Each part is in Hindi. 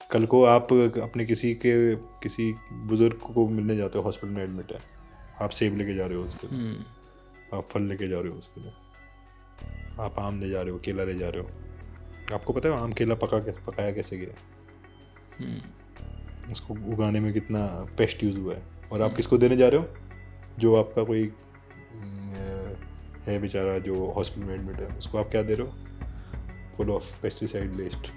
कल को आप अपने किसी बुजुर्ग को मिलने जाते हो, हॉस्पिटल में एडमिट है, आप सेब लेके जा रहे हो उसके लिए, आप फल लेके जा रहे हो उसके लिए, आप आम ले जा रहे हो, केला ले जा रहे हो। आपको पता है आम केला पकाया कैसे गया, उसको उगाने में कितना पेस्ट यूज़ हुआ है, और आप किसको देने जा रहे हो? जो आपका कोई है बेचारा जो हॉस्पिटल में एडमिट है, उसको आप क्या दे रहे हो? Full of pesticide waste.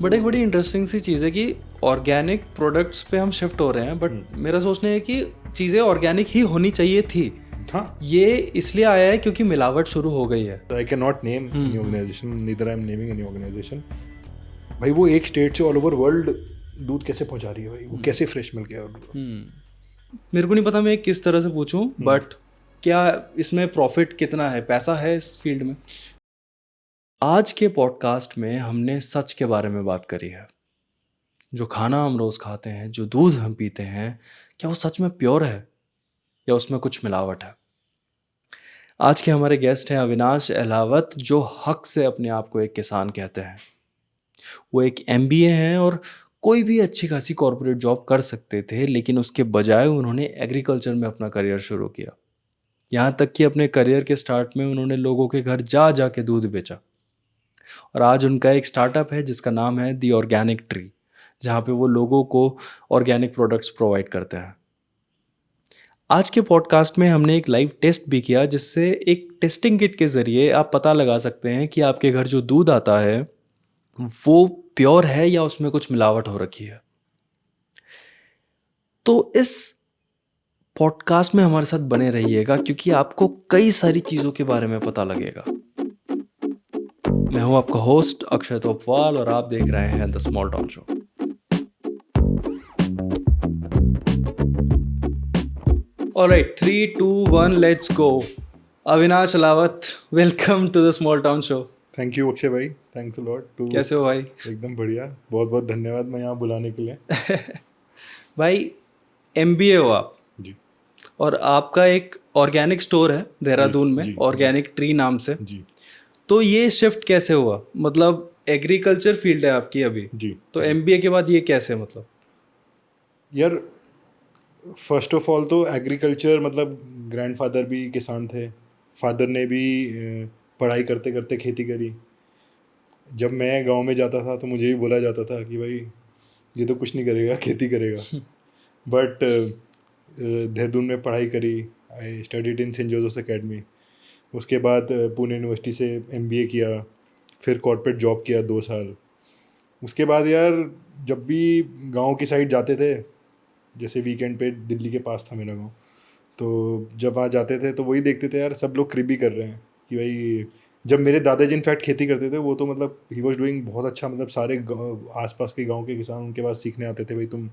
But एक बड़ी इंटरेस्टिंग सी चीज़ है कि ऑर्गेनिक प्रोडक्ट्स पे हम शिफ्ट हो रहे हैं, बट मेरा सोचना है कि चीज़ें ऑर्गेनिक ही होनी चाहिए थी। हाँ, ये इसलिए आया है क्योंकि मिलावट शुरू हो गई है। I can not name any organisation, neither I am naming any organisation. भाई वो एक स्टेट से ऑल ओवर वर्ल्ड दूध कैसे पहुंचा रही है भाई, वो कैसे फ्रेश मिल गया। मेरे को नहीं पता मैं किस तरह से पूछूं, बट क्या इसमें प्रॉफिट कितना है, पैसा है इस फील्ड में? आज के पॉडकास्ट में हमने सच के बारे में बात करी है। जो खाना हम रोज़ खाते हैं, जो दूध हम पीते हैं, क्या वो सच में प्योर है या उसमें कुछ मिलावट है? आज के हमारे गेस्ट हैं अविनाश अहलावत, जो हक से अपने आप को एक किसान कहते हैं। वो एक MBA हैं और कोई भी अच्छी खासी कॉर्पोरेट जॉब कर सकते थे, लेकिन उसके बजाय उन्होंने एग्रीकल्चर में अपना करियर शुरू किया। यहाँ तक कि अपने करियर के स्टार्ट में उन्होंने लोगों के घर जा जा के दूध बेचा। और आज उनका एक स्टार्टअप है जिसका नाम है दी ऑर्गेनिक ट्री, जहाँ पे वो लोगों को ऑर्गेनिक प्रोडक्ट्स प्रोवाइड करते हैं। आज के पॉडकास्ट में हमने एक लाइव टेस्ट भी किया, जिससे एक टेस्टिंग किट के ज़रिए आप पता लगा सकते हैं कि आपके घर जो दूध आता है वो प्योर है या उसमें कुछ मिलावट हो रखी है। तो इस पॉडकास्ट में हमारे साथ बने रहिएगा, क्योंकि आपको कई सारी चीज़ों के बारे में पता लगेगा। मैं हूं आपका होस्ट अक्षय तोपवाल और आप देख रहे हैं the small town show. Alright, 3, 2, 1, let's go. Avinash Ahlawat, welcome to the small town show. Thank you Akshay भाई, थैंक्स अ लॉट। टू कैसे हो भाई? एकदम बढ़िया, बहुत बहुत धन्यवाद मैं यहाँ बुलाने के लिए। भाई, MBA हो आप जी और आपका एक ऑर्गेनिक स्टोर है देहरादून में, जी, ऑर्गेनिक ट्री नाम से। जी तो ये शिफ्ट कैसे हुआ? मतलब एग्रीकल्चर फील्ड है आपकी अभी, जी। तो MBA के बाद ये कैसे? मतलब यार फर्स्ट ऑफ ऑल तो एग्रीकल्चर, मतलब ग्रैंडफादर भी किसान थे, फादर ने भी पढ़ाई करते करते खेती करी। जब मैं गांव में जाता था तो मुझे भी बोला जाता था कि भाई ये तो कुछ नहीं करेगा, खेती करेगा। बट देहरादून में पढ़ाई करी, I studied in Saint Joseph Academy. उसके बाद पुणे यूनिवर्सिटी से MBA किया, फिर कॉर्पोरेट जॉब किया 2 साल। उसके बाद यार जब भी गांव की साइड जाते थे, जैसे वीकेंड पे, दिल्ली के पास था मेरा गांव, तो जब वहाँ जाते थे तो वही देखते थे यार, सब लोग कृबी कर रहे हैं कि भाई, जब मेरे दादाजी इनफैक्ट खेती करते थे, वो तो मतलब ही वॉज डूइंग बहुत अच्छा, मतलब सारे आसपास के गांव के किसान उनके पास सीखने आते थे, भाई तुम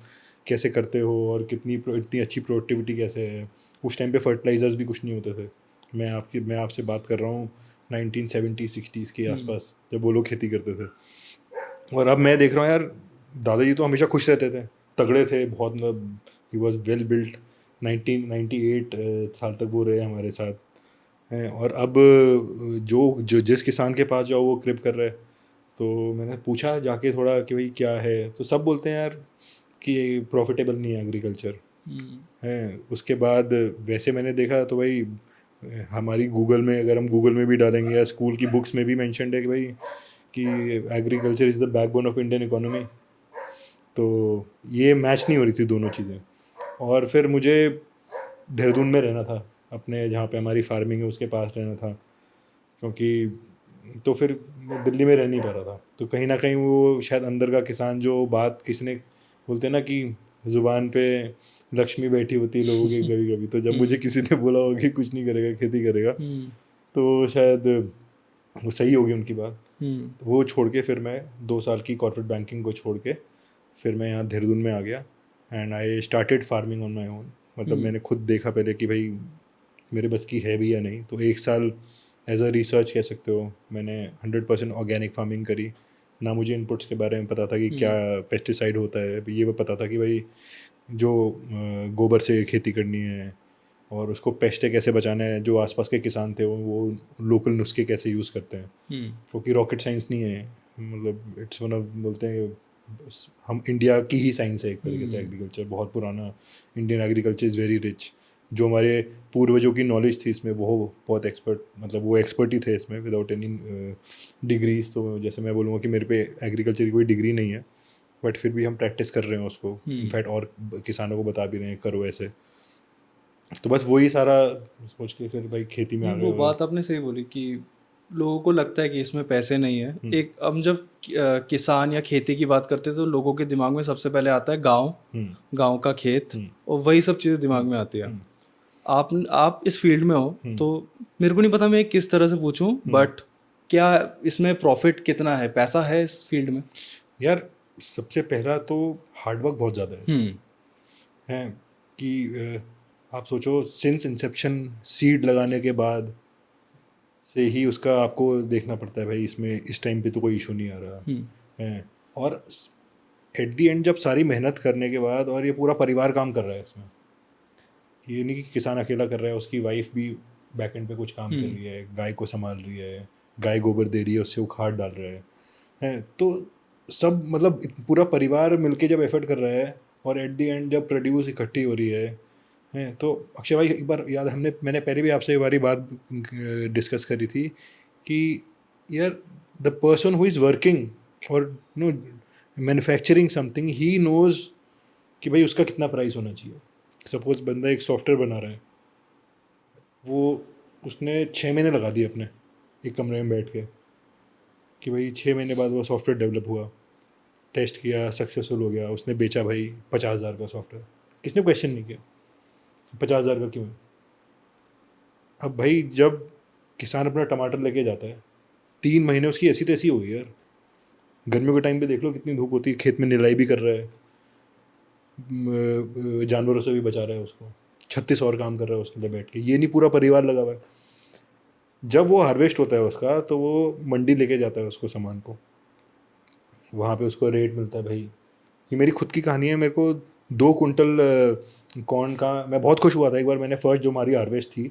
कैसे करते हो और इतनी अच्छी प्रोडक्टिविटी कैसे है। उस टाइम पे फर्टिलाइजर्स भी कुछ नहीं होते थे। मैं आपसे बात कर रहा हूँ 1970-60s के आसपास, जब वो लोग खेती करते थे। और अब मैं देख रहा हूँ यार, दादाजी तो हमेशा खुश रहते थे, तगड़े थे बहुत, मतलब ही वॉज वेल बिल्ट। 1998 साल तक वो रहे हमारे साथ हैं। और अब जो जिस किसान के पास जाओ वो क्रिप कर रहे हैं। तो मैंने पूछा जाके थोड़ा कि भाई क्या है, तो सब बोलते हैं यार कि ये प्रॉफिटेबल नहीं है एग्रीकल्चर है। उसके बाद वैसे मैंने देखा तो भाई, हमारी गूगल में, अगर हम गूगल में भी डालेंगे या स्कूल की बुक्स में भी मेंशन्ड है कि भाई कि agriculture is the backbone of Indian economy. तो ये मैच नहीं हो रही थी दोनों चीज़ें। और फिर मुझे देहरादून में रहना था, अपने जहाँ पे हमारी फार्मिंग है उसके पास रहना था, क्योंकि तो फिर मैं दिल्ली में रह नहीं पा रहा था। तो कहीं ना कहीं वो शायद अंदर का किसान, जो बात किसने बोलते हैं ना कि ज़ुबान पे लक्ष्मी बैठी होती है लोगों की कभी कभी, तो जब मुझे किसी ने बोला होगा कि कुछ नहीं करेगा, खेती करेगा, तो शायद वो सही होगी उनकी बात। तो वो छोड़ के फिर मैं 2 साल की कॉर्पोरेट बैंकिंग को छोड़ के फिर मैं यहाँ देहरादून में आ गया, and I started farming on my own. मतलब मैंने खुद देखा पहले कि भाई मेरे बस की है भी या नहीं। तो 1 साल एज अ रिसर्च कह सकते हो, मैंने 100% ऑर्गेनिक फार्मिंग करी। ना मुझे इनपुट्स के बारे में पता था कि क्या पेस्टिसाइड होता है, ये वो पता था कि भाई जो गोबर से खेती करनी है और उसको पेस्ट कैसे बचाना है। जो आसपास के किसान थे वो लोकल नुस्खे कैसे यूज़ करते हैं, क्योंकि रॉकेट साइंस नहीं है, मतलब इट्स वन ऑफ, बोलते हैं हम इंडिया की ही साइंस है एक तरीके से एग्रीकल्चर, बहुत पुराना। Indian agriculture is very rich. जो हमारे पूर्वजों की नॉलेज थी इसमें, वो बहुत एक्सपर्ट, मतलब वो एक्सपर्ट ही थे इसमें विदाउट एनी डिग्रीज। तो जैसे मैं बोलूँगा कि मेरे पे एग्रीकल्चर की कोई डिग्री नहीं है, बट फिर भी हम प्रैक्टिस कर रहे हैं उसको, इनफैक्ट और किसानों को बता भी रहे हैं करो ऐसे। तो बस वही सारा सोच के फिर भाई खेती में आ नहीं, वो गए। बात आपने सही बोली कि लोगों को लगता है कि इसमें पैसे नहीं है। एक हम जब किसान या खेती की बात करते हैं तो लोगों के दिमाग में सबसे पहले आता है गांव, गांव का खेत, और वही सब चीज़ें दिमाग में आती है। आप इस फील्ड में हो तो मेरे को नहीं पता मैं किस तरह से पूछूं, बट क्या इसमें प्रॉफिट कितना है, पैसा है इस फील्ड में? यार सबसे पहला तो हार्डवर्क बहुत ज़्यादा है इसमें। है कि आप सोचो सिंस इंसेप्शन, सीड लगाने के बाद से ही उसका आपको देखना पड़ता है भाई इसमें इस टाइम पे तो कोई इशू नहीं आ रहा है। और एट दी एंड जब सारी मेहनत करने के बाद, और ये पूरा परिवार काम कर रहा है इसमें, ये नहीं कि किसान अकेला कर रहा है, उसकी वाइफ भी बैक एंड पे कुछ काम कर रही है, गाय को संभाल रही है, गाय गोबर दे रही है, उससे वो खाद डाल रहा है। तो सब मतलब पूरा परिवार मिलके जब एफर्ट कर रहा है, और एट दी एंड जब प्रोड्यूस इकट्ठी हो रही है। तो अक्षय भाई एक बार याद, मैंने पहले भी आपसे एक बारी बात डिस्कस करी थी कि यार the person who is working और no manufacturing something, he knows कि भाई उसका कितना प्राइस होना चाहिए। सपोज बंदा एक सॉफ्टवेयर बना रहा है, वो उसने 6 महीने लगा दिए अपने एक कमरे में बैठ के कि भाई 6 महीने बाद वो सॉफ्टवेयर डेवलप हुआ, टेस्ट किया, सक्सेसफुल हो गया, उसने बेचा भाई 50,000 का सॉफ्टवेयर। किसने क्वेश्चन नहीं किया 50,000 का क्यों है। अब भाई जब किसान अपना टमाटर लेके जाता है, 3 महीने उसकी ऐसी तैसी हो गई यार। गर्मियों के टाइम पे देख लो कितनी धूप होती है, खेत में निराई भी कर रहा है, जानवरों से भी बचा रहा है उसको, 36 और काम कर रहा है उसके लिए बैठ के, ये नहीं पूरा परिवार लगा हुआ है। जब वो हार्वेस्ट होता है उसका, तो वो मंडी लेके जाता है उसको सामान को, वहाँ पे उसको रेट मिलता है भाई। ये मेरी खुद की कहानी है। मेरे को 2 कुंटल कॉर्न का, मैं बहुत खुश हुआ था एक बार, मैंने फर्स्ट जो हमारी हार्वेस्ट थी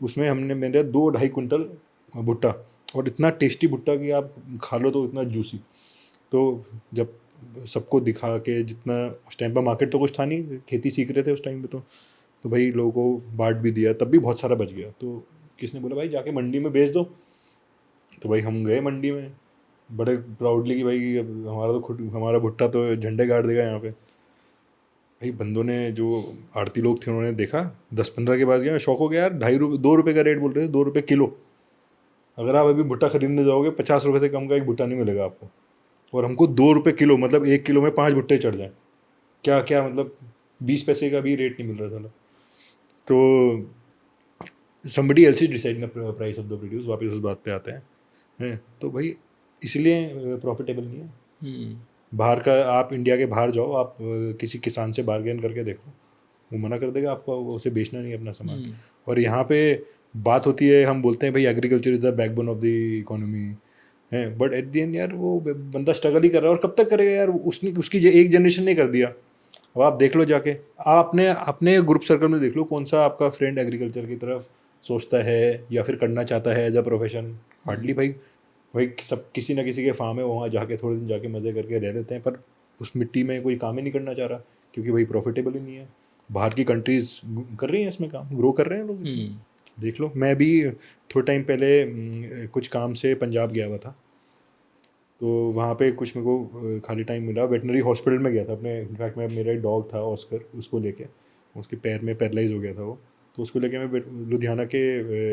उसमें हमने मेरे 2-2.5 कुंटल भुट्टा, और इतना टेस्टी भुट्टा कि आप खा लो तो इतना जूसी। तो जब सबको दिखा के, जितना उस टाइम पर मार्केट तो कुछ था नहीं, खेती सीख रहे थे उस टाइम पे, तो भाई लोगों को बांट भी दिया, तब भी बहुत सारा बच गया। तो किसने बोला भाई जाके मंडी में बेच दो, तो भाई हम गए मंडी में बड़े प्राउडली कि भाई हमारा तो खुद, हमारा भुट्टा तो झंडे गाड़ देगा यहाँ पे। भाई बंदों ने, जो आड़ती लोग थे, उन्होंने देखा 10-15 के बाद गया, शौक हो गया यार, 2 रुपये का रेट बोल रहे थे, 2 रुपये किलो। अगर आप अभी भुट्टा खरीदने जाओगे 50 रुपये से कम का एक भुट्टा नहीं मिलेगा आपको, और हमको 2 रुपये किलो, मतलब 1 किलो में 5 भुट्टे चढ़ जाए, क्या क्या मतलब 20 पैसे का भी रेट नहीं मिल रहा था। तो somebody else is deciding the price of the produce, वापस उस बात पे आते हैं। तो भाई इसलिए प्रॉफिटेबल नहीं है। बाहर का, आप इंडिया के बाहर जाओ, आप किसी किसान से बार्गेन करके देखो, वो मना कर देगा आपको, उसे बेचना नहीं है अपना सामान। और यहाँ पे बात होती है, हम बोलते हैं भाई agriculture is the backbone of the economy है, बट एट द एंड यार वो बंदा स्ट्रगल ही कर रहा है, और कब तक करेगा यार। उसकी एक जनरेशन ने कर दिया। अब आप देख लो जाके, आप अपने अपने ग्रुप सर्कल में देख लो, कौन सा आपका फ्रेंड एग्रीकल्चर की तरफ सोचता है या फिर करना चाहता है एज अ प्रोफेशन। हार्डली भाई सब किसी ना किसी के फार्म है, वहाँ जाके थोड़े दिन जाके मज़े करके रह लेते हैं, पर उस मिट्टी में कोई काम ही नहीं करना चाह रहा, क्योंकि भाई प्रॉफिटेबल ही नहीं है। बाहर की कंट्रीज कर रही हैं इसमें काम, ग्रो कर रहे हैं लोग इसमें। देख लो, मैं भी थोड़े टाइम पहले कुछ काम से पंजाब गया हुआ था, तो वहाँ पे कुछ मेरे को खाली टाइम मिला, वेटनरी हॉस्पिटल में गया था अपने। इनफैक्ट मैं, मेरा एक डॉग था ऑस्कर, उसको लेके, उसके पैर में पैरालाइज हो गया था वो, तो उसको लेके मैं लुधियाना के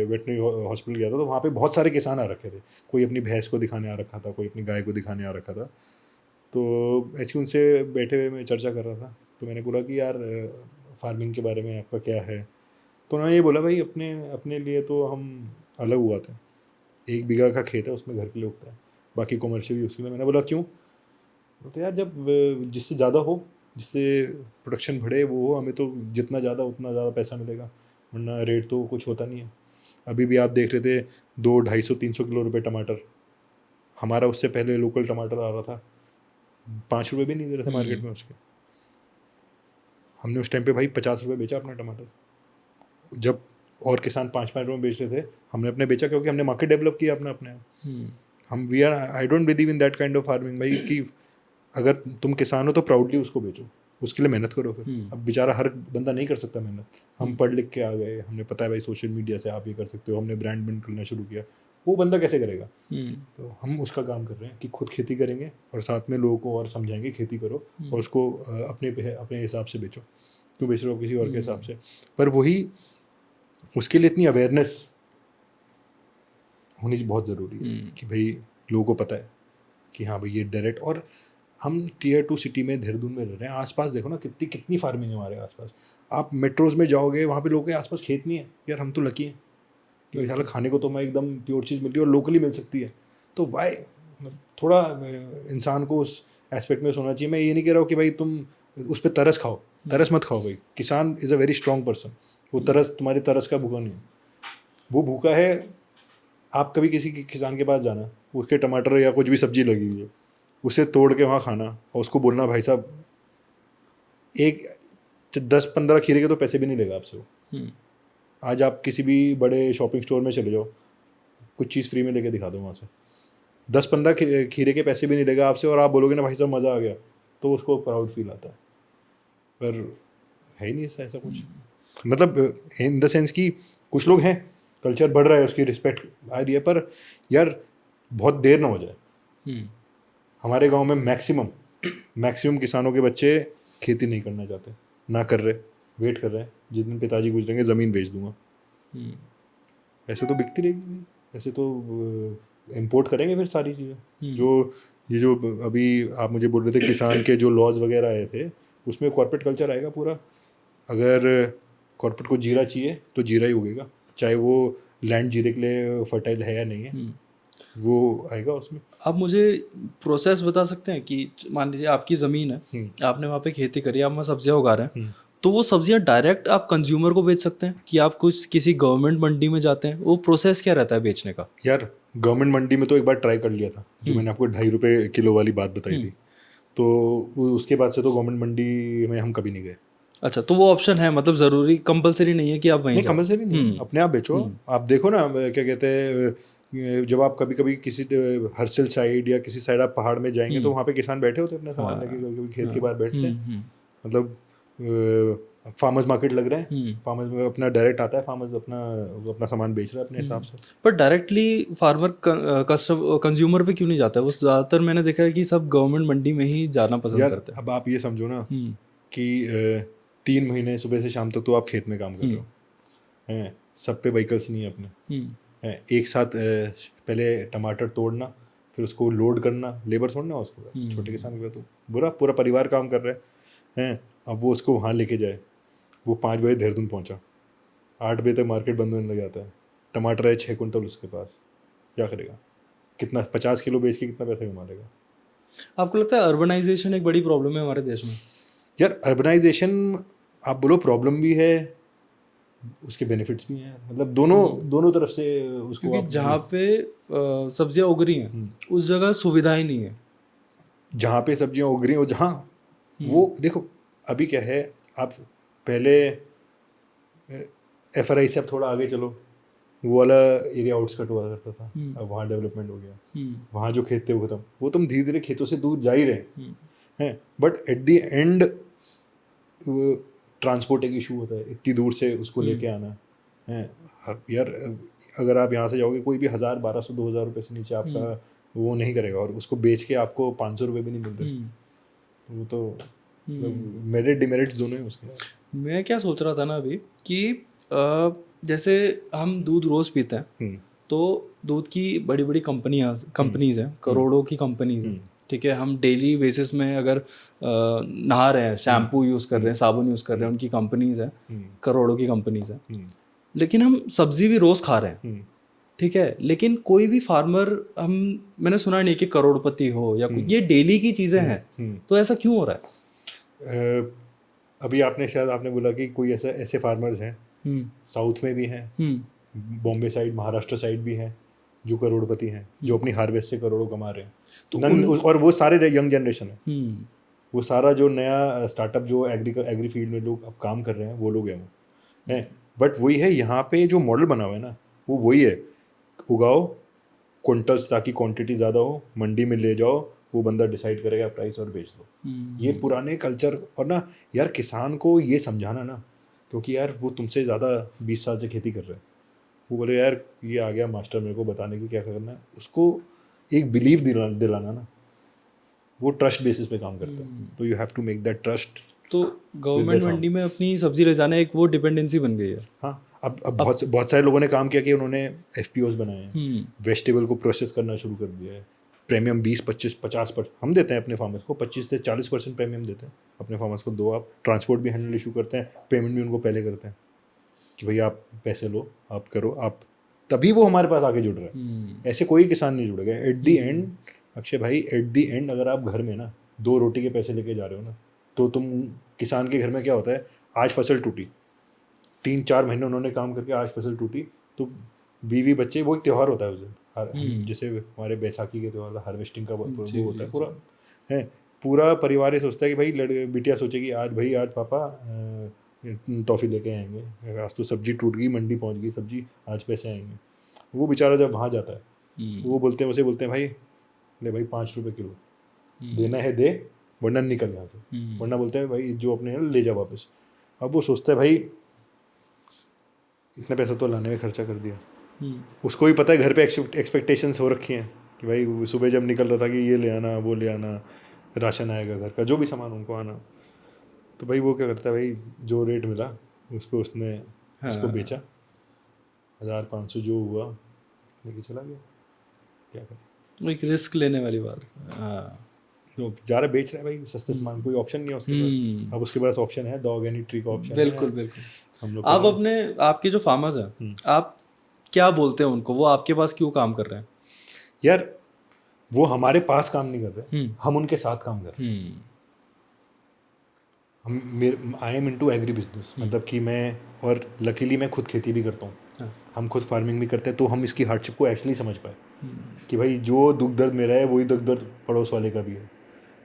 वेटनरी हॉस्पिटल गया था। तो वहाँ पे बहुत सारे किसान आ रखे थे, कोई अपनी भैंस को दिखाने आ रखा था, कोई अपनी गाय को दिखाने आ रखा था। तो ऐसे उनसे बैठे हुए मैं चर्चा कर रहा था, तो मैंने बोला कि यार फार्मिंग के बारे में आपका क्या है। तो उन्होंने ये बोला भाई अपने अपने लिए तो हम अलग हुआ थे, 1 बीघा का खेत है, उसमें घर के लिए उगता है, बाकी कॉमर्शियल यूज़ के लिए। मैंने बोला क्यों? तो यार जब जिससे ज़्यादा हो, जिससे प्रोडक्शन बढ़े वो हो, हमें तो जितना ज़्यादा उतना ज़्यादा पैसा मिलेगा, वरना रेट तो कुछ होता नहीं है। अभी भी आप देख रहे थे 200-250-300 किलो रुपए टमाटर, हमारा उससे पहले लोकल टमाटर आ रहा था 5 रुपये भी नहीं दे रहे थे मार्केट में उसके। हमने उस टाइम पे भाई 50 रुपये बेचा अपना टमाटर, जब और किसान 5-5 रुपये में बेच रहे थे, हमने अपने बेचा क्योंकि हमने मार्केट डेवलप किया अपने। हम we are, I don't believe in that kind of farming भाई, कि अगर तुम किसान हो तो प्राउडली उसको बेचो, उसके लिए मेहनत करो फिर। अब बेचारा हर बंदा नहीं कर सकता मेहनत, हम पढ़ लिख के आ गए, हमने पता है भाई सोशल मीडिया से आप ये कर सकते हो, हमने ब्रांड बिल्ड करना शुरू किया, वो बंदा कैसे करेगा? तो हम उसका काम कर रहे हैं कि खुद खेती करेंगे और साथ में लोगों को और समझाएंगे खेती करो और उसको अपने हिसाब से बेचो, क्यों बेच रहे हो किसी और के हिसाब से। पर वही उसके लिए इतनी अवेयरनेस होनी बहुत ज़रूरी है कि भाई लोगों को पता है कि हाँ भाई ये डायरेक्ट। और हम टियर 2 सिटी में देहरादून में रह रहे हैं, आसपास देखो ना कितनी फार्मिंग है हमारे आसपास। आप मेट्रोज में जाओगे वहाँ पे लोगों के आसपास खेत नहीं है, यार हम तो लकी हैं कि साला खाने को तो मैं एकदम प्योर चीज़ मिल रही है और लोकली मिल सकती है। तो वाई थोड़ा इंसान को उस एस्पेक्ट में सोचना चाहिए। मैं ये नहीं कह रहा हूँ कि भाई तुम उस पर तरस खाओ, तरस मत खाओ भाई। किसान is a very strong person, वो तुम्हारी तरस का भूखा नहीं है, वो भूखा है। आप कभी किसी किसान के पास जाना, उसके टमाटर या कुछ भी सब्जी लगी हुई है, उसे तोड़ के वहाँ खाना और उसको बोलना भाई साहब एक 10-15 खीरे के तो पैसे भी नहीं लेगा आपसे वो। आज आप किसी भी बड़े शॉपिंग स्टोर में चले जाओ, कुछ चीज़ फ्री में लेके दिखा दो वहाँ से, 10-15 खीरे के पैसे भी नहीं लेगा आपसे, और आप बोलोगे ना भाई साहब मज़ा आ गया, तो उसको प्राउड फील आता है। पर है ही नहीं ऐसा कुछ, मतलब इन द सेंस कि कुछ लोग हैं, कल्चर बढ़ रहा है, उसकी रिस्पेक्ट आ रही है, पर यार बहुत देर ना हो जाए। हमारे गांव में मैक्सिमम किसानों के बच्चे खेती नहीं करना चाहते, ना कर रहे, वेट कर रहे हैं जिस दिन पिताजी गुजरेंगे ज़मीन बेच दूंगा। ऐसे तो बिकती रहेगी, ऐसे तो इंपोर्ट करेंगे फिर सारी चीज़ें। जो अभी आप मुझे बोल रहे थे किसान के जो लॉज वगैरह आए थे, उसमें कॉर्पोरेट कल्चर आएगा पूरा। अगर कॉर्पोरेट को जीरा चाहिए तो जीरा ही उगेगा, चाहे वो लैंड जीरे के लिए फर्टाइल है या नहीं है, वो आएगा उसमें। आप मुझे प्रोसेस बता सकते हैं कि मान लीजिए आपकी ज़मीन है, आपने वहाँ पे खेती करी, आप वहाँ सब्जियाँ उगा रहे हैं, तो वो सब्जियाँ डायरेक्ट आप कंज्यूमर को बेच सकते हैं कि आप किसी गवर्नमेंट मंडी में जाते हैं? वो प्रोसेस क्या रहता है बेचने का? यार गवर्नमेंट मंडी में तो एक बार ट्राई कर लिया था, जो मैंने आपको 2.5 रुपये किलो वाली बात बताई थी, तो उसके बाद से तो गवर्नमेंट मंडी में हम कभी नहीं गए। अच्छा, तो वो ऑप्शन है, मतलब ज़रूरी कंपलसरी नहीं है कि आप वहीं नहीं, कंपलसरी नहीं, अपने आप बेचो। आप देखो ना, क्या कहते हैं, जब आप कभी कभी किसी हर्सिल साइड या किसी साइड आप पहाड़ में जाएंगे तो वहाँ पे किसान बैठे होते हैं अपने सामान लेके, कभी खेत के बाहर बैठते हैं, मतलब फार्मर्स मार्केट लग रहे हैं, फार्मर्स में अपना डायरेक्ट आता है, फार्मर्स अपना सामान बेच रहा है अपने हिसाब से। पर डायरेक्टली फार्मर कंज्यूमर पे क्यों नहीं जाता है? वो ज़्यादातर मैंने देखा है कि सब गवर्नमेंट मंडी में ही जाना पसंद करते हैं। अब आप ये समझो ना कि 3 महीने सुबह से शाम तक तो आप खेत में काम कर रहे हो, हैं, सब पे व्हीकल्स नहीं है अपने, एक साथ पहले टमाटर तोड़ना, फिर उसको लोड करना, लेबर छोड़ना उसको, छोटे किसान के तो पूरा परिवार काम कर रहे हैं। अब वो उसको वहाँ लेके जाए, वो 5 बजे देहरादून पहुँचा, 8 बजे तक मार्केट बंद होने लग जाता है, टमाटर है 6 कुंटल उसके पास, क्या करेगा? कितना 50 किलो बेच के कितना पैसा कमा लेगा? आपको लगता है अर्बनाइजेशन एक बड़ी प्रॉब्लम है हमारे देश में? यार अर्बनाइजेशन आप बोलो प्रॉब्लम भी है, उसके बेनिफिट्स भी हैं, मतलब दोनों तरफ से उसको। क्योंकि जहाँ पे सब्जियाँ उग रही हैं उस जगह सुविधाएं नहीं है, जहाँ पे सब्जियाँ उग रही हैं जहाँ वो देखो अभी क्या है, आप पहले FRI से आप थोड़ा आगे चलो, वो वाला एरिया आउटस्कट हुआ करता था, अब वहाँ डेवलपमेंट हो गया, वहाँ जो खेत थे वो खत्म, वो तुम धीरे धीरे खेतों से दूर जा ही रहे हैं, but at the end transport एक इशू होता है, इतनी दूर से उसको लेके आना है। यार अगर आप यहाँ से जाओगे, कोई भी 1000, 1200, 2000 रुपये से नीचे आपका वो नहीं करेगा, और उसको बेच के आपको 500 रुपये भी नहीं मिल रहे, वो तो मेरिट डिमेरिट्स दोनों हैं उसके। मैं क्या सोच रहा था ना अभी कि जैसे हम दूध रोज़ पीते हैं, तो दूध की बड़ी बड़ी कंपनीज हैं, करोड़ों की कंपनीज हैं, ठीक है। हम डेली बेसिस में अगर नहा रहे हैं, शैम्पू यूज़ कर रहे हैं, साबुन यूज़ कर रहे हैं, उनकी कंपनीज हैं, करोड़ों की कंपनीज हैं। लेकिन हम सब्जी भी रोज़ खा रहे हैं, ठीक है। लेकिन कोई भी फार्मर मैंने सुना नहीं कि करोड़पति हो या कोई, ये डेली की चीज़ें हैं, तो ऐसा क्यों हो रहा है? अभी आपने बोला कि कोई ऐसे फार्मर्स हैं, साउथ में भी हैं, बॉम्बे साइड, महाराष्ट्र साइड भी हैं, जो करोड़पति हैं, जो अपनी हार्वेस्ट से करोड़ों कमा रहे हैं, तो और वो सारे यंग जनरेशन है, वो सारा जो नया स्टार्टअप जो एग्री फील्ड में लोग अब काम कर रहे हैं, वो लोग हैं। बट वही है, यहाँ पे जो मॉडल बना हुआ है ना, वो वही है, उगाओ क्विंटल्स ताकि क्वांटिटी ज़्यादा हो, मंडी में ले जाओ, वो बंदा डिसाइड करेगा प्राइस और बेच दो। ये पुराने कल्चर, और ना यार किसान को ये समझाना ना, क्योंकि यार वो तुमसे ज़्यादा 20 साल से खेती कर रहे हैं, वो बोले यार ये आ गया मास्टर मेरे को बताने की क्या करना है, उसको एक बिलीव दिलाना ना, वो ट्रस्ट बेसिस पे काम करता है। तो you have to make that trust. तो गवर्नमेंट मंडी में अपनी सब्जी ले जाना एक वो डिपेंडेंसी बन गई है। हाँ, अब बहुत सारे लोगों ने काम किया कि उन्होंने FPOs बनाए हैं, वेजिटेबल को प्रोसेस करना शुरू कर दिया है, प्रीमियम 20-25-50% हम देते हैं अपने फार्मर्स को, 25 से 40% प्रीमियम देते हैं अपने फार्मर्स को। दो आप ट्रांसपोर्ट भी हैंडल इशू करते हैं, पेमेंट भी उनको पहले करते हैं कि भैया आप पैसे लो, आप करो, आप तभी वो हमारे पास आके जुड़ रहे हैं। ऐसे कोई किसान नहीं जुड़ेगा। एट दी एंड अक्षय भाई, एट दी एंड अगर आप घर में ना 2 रोटी के पैसे लेके जा रहे हो ना, तो तुम किसान के घर में क्या होता है, आज फसल टूटी, 3-4 महीने उन्होंने काम करके आज फसल टूटी, तो बीवी बच्चे, वो एक त्यौहार होता है उस दिन, जैसे हमारे बैसाखी के त्यौहार हार्वेस्टिंग का वो होता है, पूरा है, पूरा परिवार ये सोचता है कि भाई बिटिया सोचेगी आज भाई आज पापा टॉफ़ी लेके आएंगे, आज तो सब्जी टूट गई, मंडी पहुंच गई सब्जी, आज पैसे आएंगे। वो बेचारा जब वहाँ जाता है, वो बोलते हैं, उसे बोलते हैं भाई ले भाई 5 रुपये किलो देना है दे, वरना निकल यहाँ से, वरना बोलते हैं भाई जो अपने ले जा वापस। अब वो सोचता है भाई इतना पैसा तो लाने में खर्चा कर दिया, उसको भी पता है घर पे एक्सपेक्टेशंस हो रखी हैं कि भाई सुबह जब निकल रहा था कि ये ले आना वो ले आना, राशन आएगा घर का, जो भी सामान उनको आना, तो भाई वो क्या करता है भाई जो रेट मिला उसको उसने उसको बेचा, 1500 जो हुआ लेके चला गया। क्या करें, एक रिस्क लेने वाली बात। हाँ, तो जा रहा बेच रहा है भाई सस्ते सामान, कोई ऑप्शन नहीं है उसके पास। अब उसके पास ऑप्शन है, द ऑर्गेनिक ट्री का ऑप्शन है। बिल्कुल बिल्कुल। हम लोग आप अपने आपके जो फार्मर्स हैं, आप क्या बोलते हैं उनको, वो आपके पास क्यों काम कर रहे हैं? यार वो हमारे पास काम नहीं कर रहे, हम उनके साथ काम कर रहे हैं। I am into agri business, मतलब कि मैं, और लकीली मैं खुद खेती भी करता हूँ, हम खुद फार्मिंग भी करते हैं, तो हम इसकी हार्डशिप को एक्चुअली समझ पाए कि भाई जो दुख दर्द मेरा है वही दुख दर्द पड़ोस वाले का भी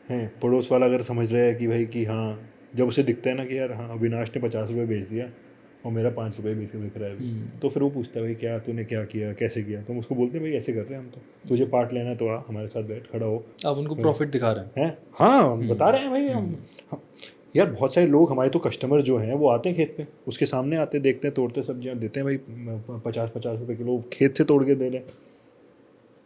है। पड़ोस वाला अगर समझ रहा है कि भाई कि हाँ, जब उसे दिखता है ना कि यार हाँ अविनाश ने 50 रुपये बेच दिया और मेरा 5 रुपये बिक रहा है अभी, तो फिर वो पूछता है भाई क्या तूने क्या किया, कैसे किया, तो हम उसको बोलते हैं भाई ऐसे कर रहे हैं हम, तो तुझे पार्ट लेना है तो आ हमारे साथ बैठ खड़ा हो। आप उनको प्रॉफिट दिखा रहे हैं? हाँ, बता रहे हैं भाई हम। यार बहुत सारे लोग हमारे तो कस्टमर जो हैं वो आते हैं खेत पे, उसके सामने आते देखते हैं, तोड़ते सब्जियां देते हैं भाई 50-50 रुपये किलो खेत से तोड़ के दे लें,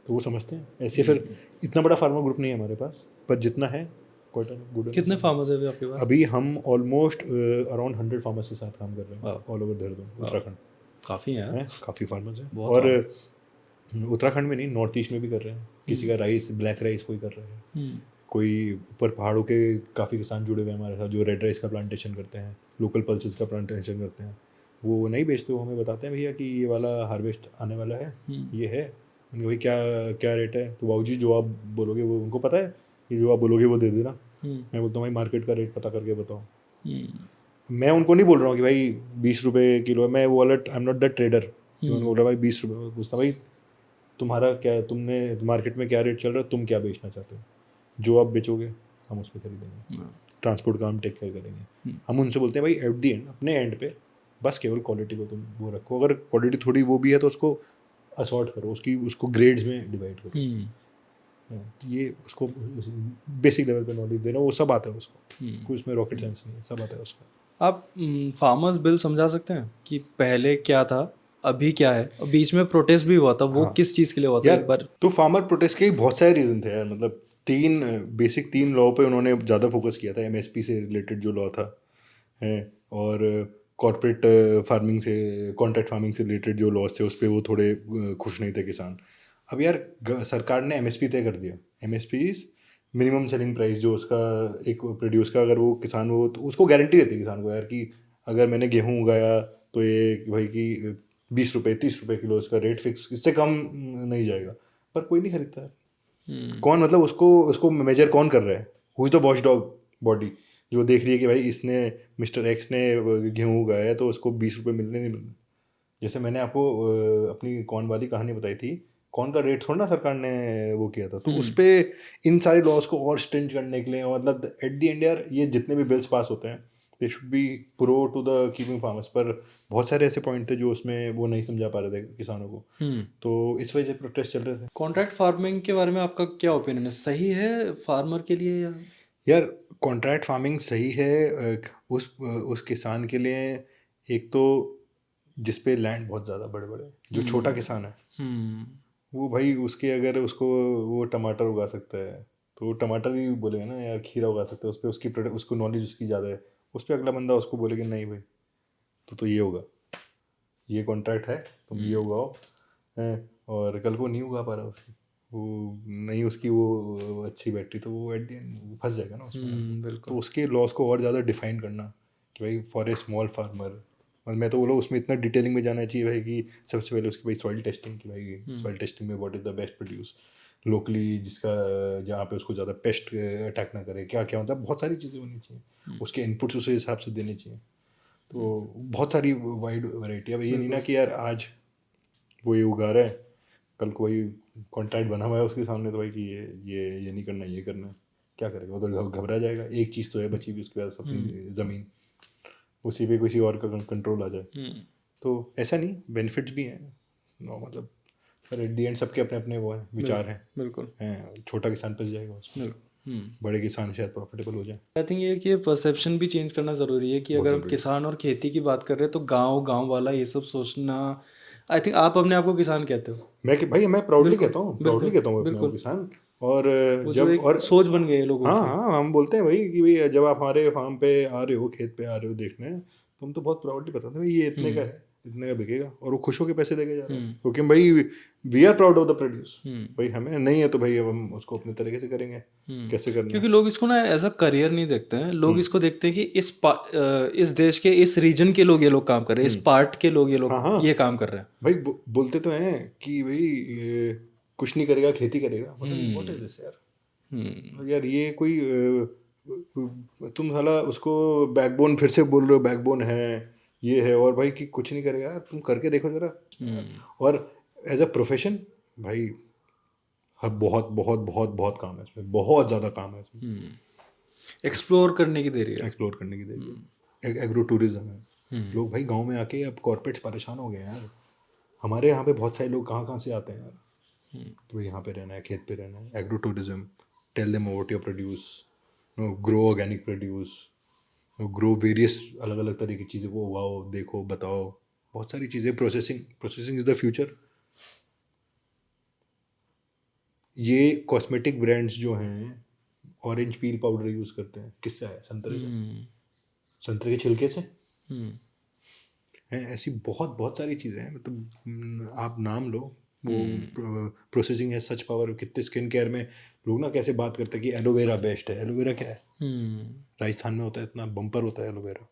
तो वो समझते हैं ऐसे। फिर इतना बड़ा फार्मर ग्रुप नहीं है हमारे पास, पर जितना है गुड। कितने फार्मर्स है आपके पास? अभी हम ऑलमोस्ट अराउंड 100 फार्मर्स के साथ काम कर रहे हैं ऑल ओवर देहरादून, उत्तराखंड। काफ़ी हैं, काफ़ी फार्मर्स हैं, और उत्तराखंड में नहीं, नॉर्थ ईस्ट में भी कर रहे हैं। किसी का राइस, ब्लैक राइस कोई कर रहे हैं, कोई ऊपर पहाड़ों के काफ़ी किसान जुड़े हुए हैं हमारे साथ जो रेड राइस का प्लांटेशन करते हैं, लोकल पल्सेस का प्लांटेशन करते हैं। वो नहीं बेचते, वो हमें बताते हैं भैया कि ये वाला हार्वेस्ट आने वाला है, ये है, उनके भाई क्या क्या रेट है, तो बाबूजी जो आप बोलोगे वो, उनको पता है कि जो आप बोलोगे वो दे देना। मैं बोलता हूँ भाई मार्केट का रेट पता करके बताओ। मैं उनको नहीं बोल रहा हूँ कि भाई 20 रुपये किलो है, मैं वो वाला, I am not the trader. उनको बोल रहा भाई 20 रुपये, पूछता भाई तुम्हारा क्या, तुमने मार्केट में क्या रेट चल रहा है, तुम क्या बेचना चाहते हो, जो आप बेचोगे हम उस पर खरीदेंगे, ट्रांसपोर्ट का हम टेक केयर करेंगे। हम उनसे बोलते हैं भाई एट दी एंड अपने एंड पे बस केवल क्वालिटी को तुम वो रखो, अगर क्वालिटी थोड़ी वो भी है तो उसको असॉर्ट करो, उसको ग्रेड्स में डिवाइड करो। ये उसको बेसिक लेवल पे नॉलेज देना, वो सब आता है उसको, कोई उसमें रॉकेट साइंस नहीं है, सब आता है उसको। आप फार्मर्स बिल समझा सकते हैं कि पहले क्या था, अभी क्या है, बीच में प्रोटेस्ट भी हुआ था, वो किस चीज़ के लिए हुआ था एक बार? तो फार्मर प्रोटेस्ट के बहुत सारे रीज़न थे यार, मतलब 3 लॉ पे उन्होंने ज़्यादा फोकस किया था। MSP से रिलेटेड जो लॉ था है, और कॉर्पोरेट फार्मिंग से, कॉन्ट्रैक्ट फार्मिंग से रिलेटेड जो लॉज थे उस पर वो थोड़े खुश नहीं थे किसान। अब यार सरकार ने MSP तय कर दिया, MSP मिनिमम सेलिंग प्राइस, जो उसका एक प्रोड्यूस का, अगर वो किसान वो, तो उसको गारंटी रहती है किसान को यार कि अगर मैंने गेहूँ उगाया तो ये भाई कि 20 रुपये 30 रुपये किलो इसका रेट फिक्स, इससे कम नहीं जाएगा। पर कोई नहीं खरीदता है। कौन, मतलब उसको मेजर कौन कर रहा है? Who is the watch dog body जो देख रही है कि भाई इसने, मिस्टर एक्स ने गेहूँ उगाया है तो उसको 20 रुपये मिलने नहीं मिलने। जैसे मैंने आपको अपनी कौन वाली कहानी बताई थी, कौन का रेट थोड़ा ना सरकार ने वो किया था, तो उस पर इन सारे लॉज को और स्ट्रिंज करने के लिए, मतलब एट द एंड यार ये जितने भी बिल्स पास होते हैं they should be pro to the keeping farmers, पर बहुत सारे ऐसे पॉइंट थे जो उसमें वो नहीं समझा पा रहे थे किसानों को, तो इस वजह से प्रोटेस्ट चल रहे थे। कॉन्ट्रैक्ट फार्मिंग के बारे में आपका क्या ओपिनियन है, सही है फार्मर के लिए या? यार कॉन्ट्रैक्ट फार्मिंग सही है उस किसान के लिए, एक तो जिस पे लैंड बहुत ज़्यादा बड़े बड़े, जो छोटा किसान है वो भाई उसके अगर उसको वो टमाटर उगा सकता है तो वो टमाटर ही बोलेगा ना यार, खीरा उगा सकता है उस पर, उसकी उसको नॉलेज उसकी ज़्यादा है, उस पर अगला बंदा उसको बोलेगा नहीं भाई तो ये होगा, ये कॉन्ट्रैक्ट है तुम ये उगाओ हैं, और कल को नहीं उगा पा रहा उसकी वो नहीं उसकी वो अच्छी बैटरी, तो वो एट द एंड फंस जाएगा ना उसमें। बिल्कुल। तो उसके लॉस को और ज़्यादा डिफाइन करना कि भाई फॉर ए स्मॉल फार्मर, और मैं तो बोलो उसमें इतना डिटेलिंग में जाना चाहिए भाई कि सबसे पहले उसकी भाई सॉइल टेस्टिंग की, भाई सॉइल टेस्टिंग में what is the best produce locally, जिसका जहाँ पे उसको ज़्यादा पेस्ट अटैक ना करे, क्या क्या मतलब बहुत सारी चीज़ें होनी चाहिए, उसके इनपुट्स उस हिसाब से देने चाहिए। तो बहुत सारी वाइड वैरायटी। अब ये नहीं ना कि यार आज वो ये उगा रहा है, कल को वही कॉन्ट्रैक्ट बना हुआ है उसके सामने, तो भाई कि ये नहीं करना, ये करना है, क्या करेगा, उधर घबरा जाएगा। एक चीज़ तो है बची भी उसके पास, अपनी ज़मीन, उसी पे किसी और का कंट्रोल आ जाए। तो ऐसा नहीं, बेनिफिट्स भी हैं मतलब, पर एट दी एंड सबके अपने अपने वो हैं विचार हैं। बिल्कुल हैं, छोटा किसान फंस जाएगा उसमें, बिल्कुल। बड़े किसान शायद प्रॉफिटेबल हो जाए। आई थिंक ये कि परसेप्शन भी चेंज करना ज़रूरी है कि अगर हम किसान और खेती की बात कर रहे हैं तो गांव वाला ये सब सोचना। आई थिंक आप अपने आप को किसान कहते हो। मैं प्राउडली कहता हूँ, प्राउडली कहता हूँ अपने को किसान। और वो जब जो एक और सोच बन गई है लोगों हाँ की। हाँ हम बोलते हैं भाई कि भाई जब आप हमारे फार्म पे आ रहे हो, खेत पे आ रहे हो देखने, तो हम तो बहुत प्राउडली बताते हैं भाई ये इतने का है, इतने का बिकेगा, और वो खुश होकर पैसे देके जा रहे हैं, क्योंकि भाई we are proud of the produce. भाई हमें नहीं है तो भाई अब हम उसको अपने तरीके से करेंगे, कैसे करना है। क्योंकि लोग इसको ना एज अ करियर नहीं देखते हैं, लोग इसको देखते हैं कि इस देश के इस रीजन के लोग ये लोग काम कर रहे हैं, इस पार्ट के लोग ये लोग ये काम कर रहे हैं। भाई बोलते तो हैं कि भाई ये कुछ नहीं करेगा खेती करेगा, मतलब व्हाट इज दिस यार। यार ये कोई तुम साला उसको बैकबोन फिर से बोल रहे हो, बैकबोन है ये है, और भाई कि कुछ नहीं करेगा यार, तुम करके देखो जरा। और एज अ प्रोफेशन भाई बहुत बहुत बहुत बहुत काम है इसमें, बहुत ज़्यादा काम है इसमें। एक्सप्लोर करने की देरी है। एक्सप्लोर करने की देरी है। एग्रो टूरिज्म है। लोग भाई गांव में आके अब कॉर्पोरेट्स परेशान हो गए हैं यार। हमारे यहाँ पे बहुत सारे लोग कहाँ कहाँ से आते हैं यार, तो यहाँ पे रहना है, खेत पे रहना है। Agro tourism, tell them about your produce, grow organic produce, grow various अलग अलग तरह की चीज़ें को उगाओ, देखो, बताओ, बहुत सारी चीज़ें। Processing is the future. ये कॉस्मेटिक ब्रांड्स जो हैं ऑरेंज पील पाउडर यूज़ करते हैं, किससे है? संतरे से, संतरे के छिलके से हैं। ऐसी बहुत बहुत सारी चीज़ें हैं, मतलब आप नाम लो। वो प्रोसेसिंग है सच पावर। कितने स्किन केयर में लोग ना कैसे बात करते हैं कि एलोवेरा बेस्ट है। एलोवेरा क्या है? राजस्थान में होता है, इतना बम्पर होता है एलोवेरा,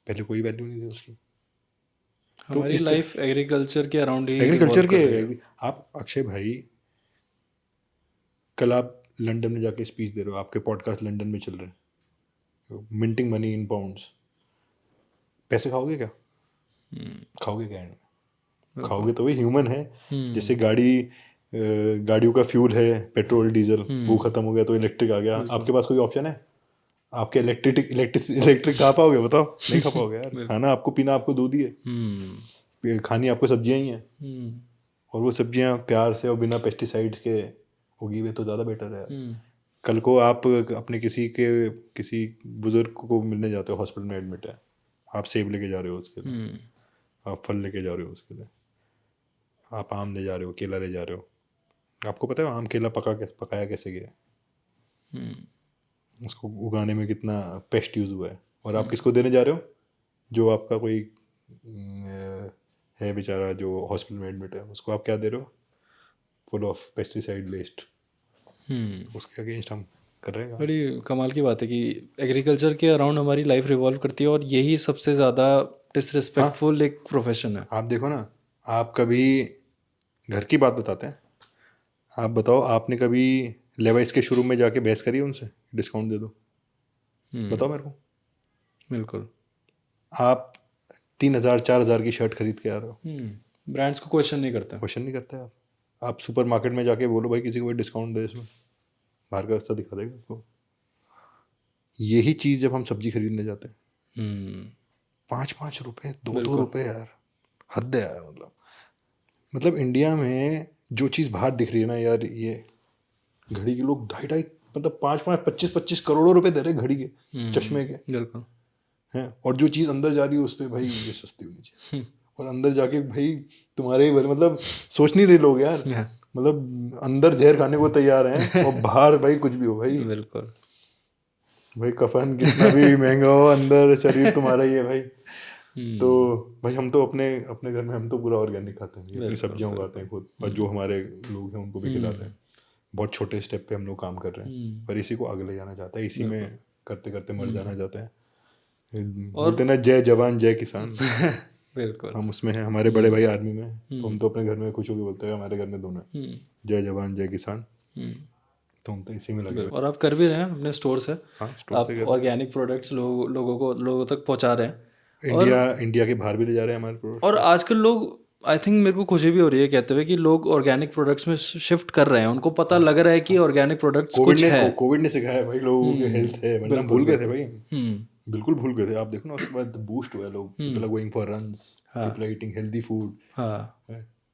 पहले कोई वैल्यू नहीं थी उसकी। हमारी लाइफ एग्रीकल्चर के अराउंड ही एग्रीकल्चर के आप अक्षय भाई, कल आप लंदन में जाके स्पीच दे रहे हो, आपके पॉडकास्ट लंदन में चल रहे हैं, मिंटिंग मनी इन पाउंड्स, पैसे खाओगे क्या? खाओगे क्या एंड में? खाओगे तो वही ह्यूमन है। जैसे गाड़ियों का फ्यूल है पेट्रोल डीजल, वो खत्म हो गया तो इलेक्ट्रिक आ गया। आपके पास कोई ऑप्शन है? आपके इलेक्ट्रिक खा पाओगे? बताओ, नहीं खा पाओगे यार। खाना आपको पीना, आपको दूध ही है, खानी आपको सब्जियां ही हैं, और वो सब्जियां प्यार से और बिना पेस्टिसाइड्स के उगी हुई तो ज़्यादा बेटर है। कल को आप अपने किसी बुजुर्ग को मिलने जाते हो, हॉस्पिटल में एडमिट है, आप सेब लेके जा रहे हो उसके लिए, आप फल लेके जा रहे हो उसके लिए, आप आम ले जा रहे हो, केला ले जा रहे हो, आपको पता है आम केला पकाया कैसे गया, उसको उगाने में कितना पेस्ट यूज़ हुआ है, और आप किसको देने जा रहे हो? जो आपका कोई है बेचारा जो हॉस्पिटल में एडमिट है, उसको आप क्या दे रहे हो? Full of pesticide waste. उसके अगेंस्ट हम कर रहे हैं। बड़ी कमाल की बात है कि एग्रीकल्चर के अराउंड हमारी लाइफ रिवॉल्व करती है, और यही सबसे ज़्यादा डिसरिस्पेक्टफुल एक प्रोफेशन है। आप देखो ना, आप कभी घर की बात बताते हैं, आप बताओ आपने कभी लेवाइस के शोरूम में जाके बहस करी उनसे डिस्काउंट दे दो? बताओ मेरे को। बिल्कुल। आप 3,000 4,000 की शर्ट खरीद के आ रहे हो, ब्रांड्स को क्वेश्चन नहीं करते। क्वेश्चन नहीं करते आप सुपर मार्केट में जाके बोलो भाई किसी को डिस्काउंट दे, इसमें बाहर का रास्ता दिखा देगा आपको। यही चीज़ जब हम सब्जी खरीदने जाते हैं, हम्म 5-5 रुपए, 2-2 रुपए यार, हद है यार। मतलब इंडिया में जो चीज़ बाहर दिख रही है ना यार, ये घड़ी के लोग 2.5 मतलब 5-5 25-25 करोड़ों रुपए दे रहे हैं घड़ी के, चश्मे के बिल्कुल। हैं, और जो चीज़ अंदर जा रही है उस पर भाई ये सस्ती होनी चाहिए। और अंदर जाके भाई तुम्हारे ही भले, मतलब सोच नहीं रहे लोग यार, Yeah. मतलब अंदर जहर खाने को तैयार हैं और बाहर भाई कुछ भी हो भाई। बिल्कुल। भाई कफन कितना भी महंगा हो, अंदर शरीर तुम्हारा ही है भाई। तो भाई हम तो अपने अपने घर में हम तो पूरा ऑर्गेनिक खाते हैं, अपनी सब्जियां उगाते हैं खुद, और जो हमारे लोग हैं उनको भी खिलाते हैं। बहुत छोटे स्टेप पे हम लोग काम कर रहे हैं, पर इसी को आगे ले जाना चाहता है, इसी में करते करते मर जाना चाहता है। बोलते ना जय जवान जय किसान, बिल्कुल। हम उसमें हैं। हमारे बड़े भाई आर्मी में हैं, तो हम तो अपने घर में खुश होकर बोलते हैं हमारे घर में दोनों हैं, जय जवान जय किसान। तो हम तो इसी में लगे हुए और आप कर भी रहे हैं अपने स्टोर से, हैं। हाँ, स्टोर आप से ऑर्गेनिक प्रोडक्ट्स लोगों तक पहुंचा रहे हैं। इंडिया के बाहर भी ले जा रहे हैं हमारे प्रोडक्ट। और आजकल लोग, आई थिंक मेरे को खुशी भी हो रही है कहते हुए कि लोग ऑर्गेनिक प्रोडक्ट्स में शिफ्ट कर रहे हैं, उनको पता लग रहा है कि ऑर्गेनिक प्रोडक्ट्स कुछ है। कोविड ने सिखाया भाई लोगों की हेल्थ है, वरना भूल गए थे भाई, बिल्कुल भूल गए थे। आप देखो ना उसके बाद बूस्ट हुआ, लोग people are going for runs, people are eating healthy food. हाँ,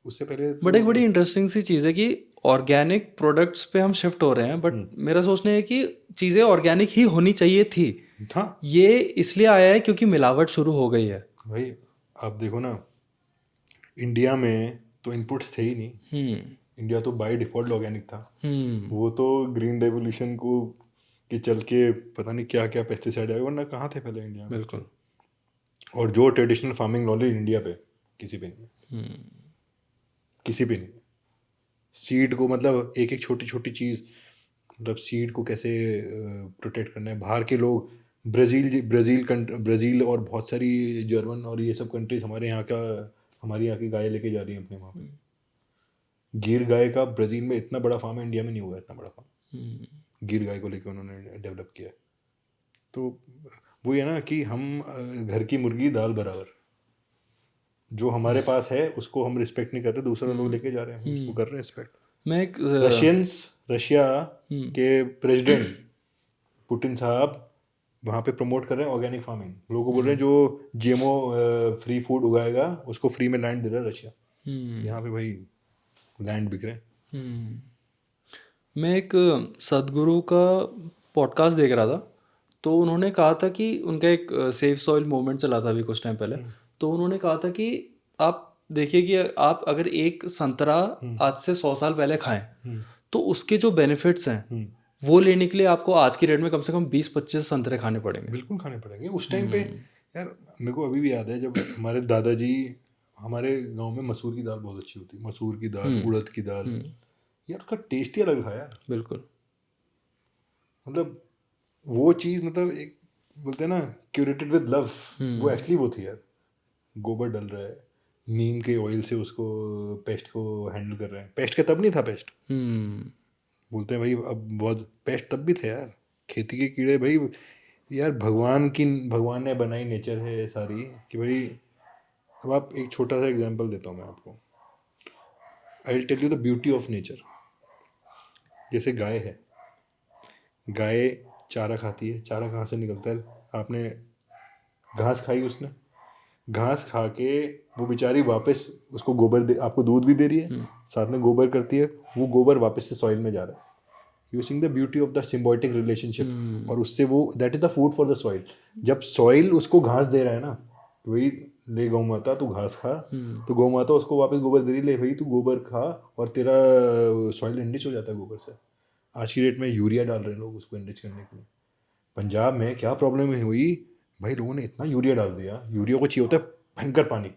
उससे पहले बट एक बड़ी इंटरेस्टिंग सी चीज़ है कि ऑर्गेनिक प्रोडक्ट्स पे हम शिफ्ट हो रहे हैं, बट मेरा सोचना है कि चीज़ें ऑर्गेनिक ही होनी चाहिए थी। हाँ, ये इसलिए आया है क्योंकि मिलावट शुरू हो गई है भाई। आप देखो ना, इंडिया में तो इनपुट्स थे ही नहीं। इंडिया तो बाय डिफॉल्ट ऑर्गेनिक था। वो तो ग्रीन रेवोल्यूशन को के चल के पता नहीं क्या क्या पेस्टिसाइड आए, वरना कहाँ थे पहले इंडिया में। बिल्कुल। और जो ट्रेडिशनल फार्मिंग नॉलेज इंडिया पे किसी पे नहीं, किसी पे नहीं। सीड को मतलब एक एक छोटी छोटी चीज़, मतलब सीड को कैसे प्रोटेक्ट करना है। बाहर के लोग ब्राज़ील और बहुत सारी जर्मन और ये सब कंट्रीज हमारे यहाँ की गाय लेके जा रही हैं अपने वहाँ पे। गिर गाय का ब्राज़ील में इतना बड़ा फार्म है, इंडिया में नहीं होगा इतना बड़ा फार्म। गिर गाय को लेके उन्होंने डेवलप किया। तो वो ये ना कि हम घर की मुर्गी दाल बराबर, जो हमारे पास है उसको हम रिस्पेक्ट नहीं कर रहे, दूसरे लोग लेके जा रहे हैं, हम उसको कर रहे हैं रिस्पेक्ट। मैं एक रशिया के प्रेसिडेंट पुतिन साहब वहाँ पे प्रमोट कर रहे हैं ऑर्गेनिक फार्मिंग। लोगों को बोल रहे हैं जो जीएमओ फ्री फूड उगाएगा उसको फ्री में लैंड दे रहा है रशिया। यहाँ पे भाई लैंड बिक रहे हैं। मैं एक सदगुरु का पॉडकास्ट देख रहा था, तो उन्होंने कहा था कि उनका एक सेफ सॉइल मूवमेंट चला था अभी कुछ टाइम पहले। तो उन्होंने कहा था कि आप देखिए कि आप अगर एक संतरा आज से 100 साल पहले खाएं तो उसके जो बेनिफिट्स हैं वो लेने के लिए आपको आज की डेट में कम से कम 20-25 संतरे खाने पड़ेंगे। बिल्कुल खाने पड़ेंगे। उस टाइम पे यार मेरे को अभी भी याद है जब हमारे दादाजी, हमारे गांव में मसूर की दाल बहुत अच्छी होती, मसूर की दाल, उड़द की दाल, यार उसका टेस्ट ही अलग था यार। बिल्कुल। मतलब वो चीज़, मतलब एक बोलते हैं ना क्यूरेटेड विद लव, वो एक्चुअली वो थी यार। गोबर डल रहा है, नीम के ऑयल से उसको पेस्ट को हैंडल कर रहे हैं। पेस्ट का तब नहीं था पेस्ट, बोलते हैं भाई अब बहुत पेस्ट तब भी थे यार। खेती के कीड़े भाई यार, भगवान ने बनाई नेचर है सारी कि भाई। अब आप एक छोटा सा एग्जांपल देता हूँ मैं आपको, I will tell you the beauty of nature. जैसे गाय है, गाय चारा खाती है, चारा कहाँ से निकलता है? आपने घास खाई, उसने घास खा के वो बेचारी वापस उसको गोबर आपको दूध भी दे रही है, साथ में गोबर करती है, वो गोबर वापस से सॉइल में जा रहा है। You seeing the beauty of the symbiotic relationship. और उससे वो that is the food for the soil. जब सॉइल उसको घास दे रहा है ना, तो वही ले गौ माता तू घास खा, तो गौ माता उसको वापस गोबर दे रही, ले भाई तू गोबर खा, और तेरा सॉइल एनरिच हो जाता है गोबर से। आज की डेट में यूरिया डाल रहे हैं लोग उसको एनरिच करने के लिए। पंजाब में क्या प्रॉब्लम हुई भाई, लोगों ने इतना यूरिया डाल दिया। यूरिया को चाहिए होता है भयंकर पानी।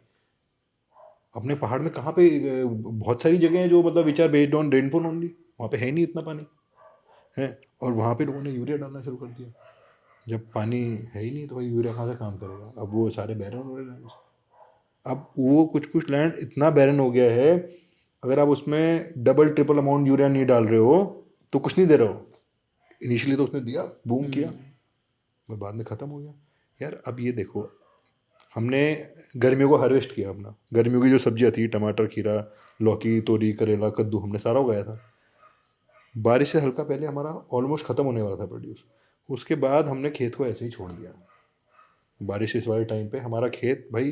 अपने पहाड़ में कहाँ पे बहुत सारी जगह हैं जो मतलब which are based on rainfall only, वहाँ पे है नहीं इतना पानी है, और वहाँ पे लोगों ने यूरिया डालना शुरू कर दिया। जब पानी है ही नहीं तो भाई यूरिया कहाँ से काम करेगा? अब वो सारे बैरन हो रहे हैं। अब वो कुछ लैंड इतना बैरन हो गया है, अगर आप उसमें डबल ट्रिपल अमाउंट यूरिया नहीं डाल रहे हो तो कुछ नहीं दे रहे हो। इनिशियली तो उसने दिया, बूम किया, और बाद में ख़त्म हो गया यार। अब ये देखो, हमने गर्मियों को हार्वेस्ट किया अपना, गर्मियों की जो सब्जियां थी, टमाटर, खीरा, लौकी, तोरी, करेला, कद्दू, हमने सारा उगाया था। बारिश से हल्का पहले हमारा ऑलमोस्ट ख़त्म होने वाला था प्रोड्यूस। उसके बाद हमने खेत को ऐसे ही छोड़ दिया। बारिश इस वाले टाइम पे हमारा खेत भाई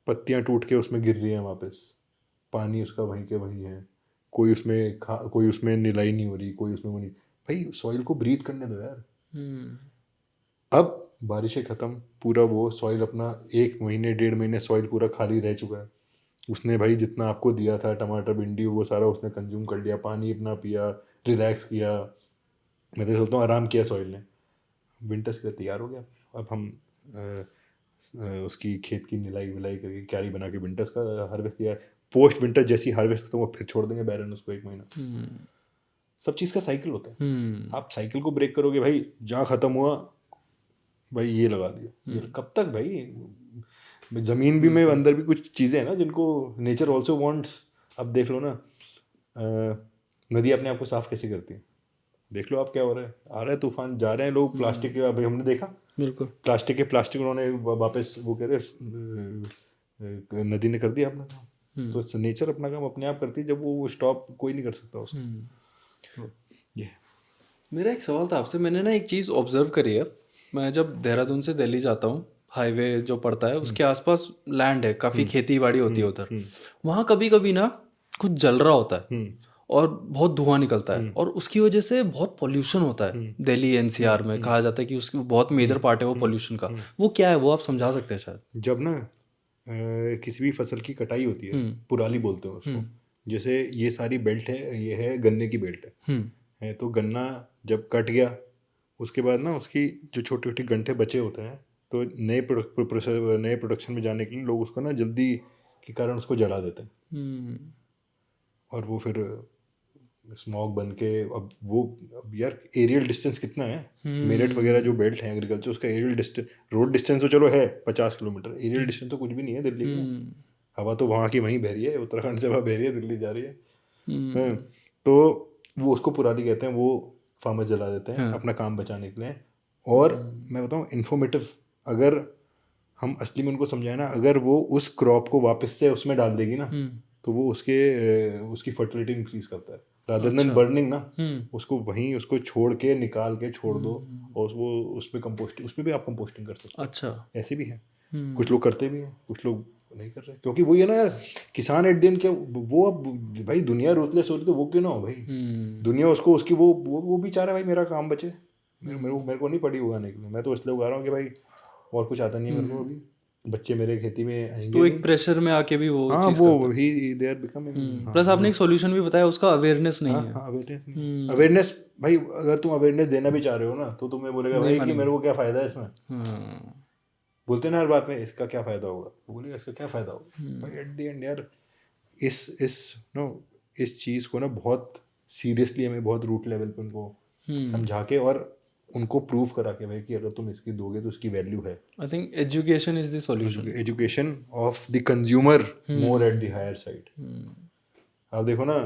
पत्तियां टूट के उसमें गिर रही हैं वापस, पानी उसका वहीं के वहीं है, कोई उसमें निलाई नहीं हो रही, कोई उसमें वो नहीं। भाई सॉइल को ब्रीथ करने दो यार। अब बारिशें खत्म, पूरा वो सॉइल अपना 1 महीने 1.5 महीने सॉइल पूरा खाली रह चुका है। उसने भाई जितना आपको दिया था टमाटर भिंडी वो सारा उसने कंज्यूम कर लिया, पानी अपना पिया, रिलैक्स किया। मैं तो सोचता हूँ आराम किया सॉइल ने। विंटर्स के लिए तैयार हो गया। अब हम उसकी खेत की निलाई विलाई करके क्यारी बना के विंटर्स का हार्वेस्ट किया। पोस्ट विंटर जैसी हार्वेस्ट खत्म वो फिर छोड़ देंगे बैरन उसको 1 महीना। सब चीज़ का साइकिल होता है। आप साइकिल को ब्रेक करोगे भाई, जहाँ खत्म हुआ भाई ये लगा दिया, ये कब तक भाई। जमीन भी में अंदर भी कुछ चीज़ें हैं ना जिनको नेचर ऑल्सो वांट्स। अब देख लो ना, नदी अपने आप को साफ कैसे करती है। देख लो आप क्या हो रहा है, आ रहा है तूफान, जा रहे हैं लोग प्लास्टिक के, अभी हमने देखा बिल्कुल प्लास्टिक उन्होंने वापस वो कह रहे नदी ने कर दिया अपना काम। तो नेचर अपना काम अपने आप करती है, जब वो स्टॉप कोई नहीं कर सकता उसको। तो ये मेरा एक सवाल था आपसे। मैंने ना एक चीज़ ऑब्जर्व करी है। मैं जब देहरादून से दिल्ली जाता हूँ, हाईवे जो पड़ता है उसके आसपास लैंड है, काफ़ी खेती बाड़ी होती है उधर। वहाँ कभी कभी ना कुछ जल रहा होता है और बहुत धुआं निकलता है, और उसकी वजह से बहुत पोल्यूशन होता है। दिल्ली एनसीआर में कहा जाता है कि उसकी बहुत मेजर पार्ट है वो पोल्यूशन का। वो क्या है, वो आप समझा सकते हैं शायद? जब ना किसी भी फसल की कटाई होती है, पुराली बोलते हैं उसको। जैसे ये सारी बेल्ट है, ये है गन्ने की बेल्ट है। तो गन्ना जब कट गया उसके बाद ना उसकी जो छोटे छोटे गंठे बचे होते हैं, तो नए प्रोडक्शन में जाने के लिए लोग उसको ना जल्दी के कारण उसको जला देते हैं। और वो फिर स्मॉग बन के अब यार एरियल डिस्टेंस कितना है। मेरठ वगैरह जो बेल्ट है एग्रीकल्चर, उसका एरियल डिस्टेंस, रोड डिस्टेंस तो चलो है 50 किलोमीटर, एरियल डिस्टेंस तो कुछ भी नहीं है दिल्ली में। हवा तो वहाँ की वहीं बह रही है, उत्तराखंड से हवा बह रही है, दिल्ली जा रही है। तो वो उसको पुराली कहते हैं, वो फार्मर जला देते हैं अपना काम बचाने के लिए। और मैं बताऊँ इन्फॉर्मेटिव, अगर हम असली में उनको समझाए ना, अगर वो उस क्रॉप को वापस से उसमें डाल देगी ना, तो वो उसकी फर्टिलिटी इंक्रीज करता है। रादर देन बर्निंग ना, उसको वहीं उसको छोड़ के निकाल के छोड़ दो, और वो उसमें कंपोस्टिंग, उसमें भी आप कंपोस्टिंग कर सकते हो। अच्छा, ऐसे भी है, कुछ लोग करते भी हैं, कुछ लोग नहीं कर रहे। क्योंकि वो ये ना यार, किसान एट दिन के वो, अब भाई दुनिया रूथलेस हो रही तो वो क्यों ना हो भाई। दुनिया उसको उसकी वो भी चाह रहा है भाई मेरा काम बचे, मेरे को नहीं पड़ी उगाने के लिए, मैं तो इसलिए उगा रहा हूँ कि भाई और कुछ आता नहीं है मेरे को, अभी बच्चे मेरे खेती में आएंगे। तो एक प्रेशर में आके भी वो हाँ, चीज़ वो करता है। ही दे आर बिकमिंग। प्लस आपने एक सॉल्यूशन भी बताया, उसका अवेयरनेस नहीं है। हाँ, अवेयरनेस भाई, अगर तुम अवेयरनेस देना भी चाह रहे हो ना, तो तुम्हें बोलेगा भाई कि मेरे को क्या फायदा है इसमें। बोलते ना हर बात में इसका क्या फायदा होगा, वो बोलेगा इसका क्या फायदा होगा। भाई एट द एंड यार, इस चीज़ को ना बहुत सीरियसली हमें बहुत रूट लेवल पे उनको समझा के और उनको प्रूव करा के भाई कि अगर तुम इसकी दोगे तो इसकी वैल्यू है। I think education is the solution. Education of the consumer more at the higher side. आप देखो ना,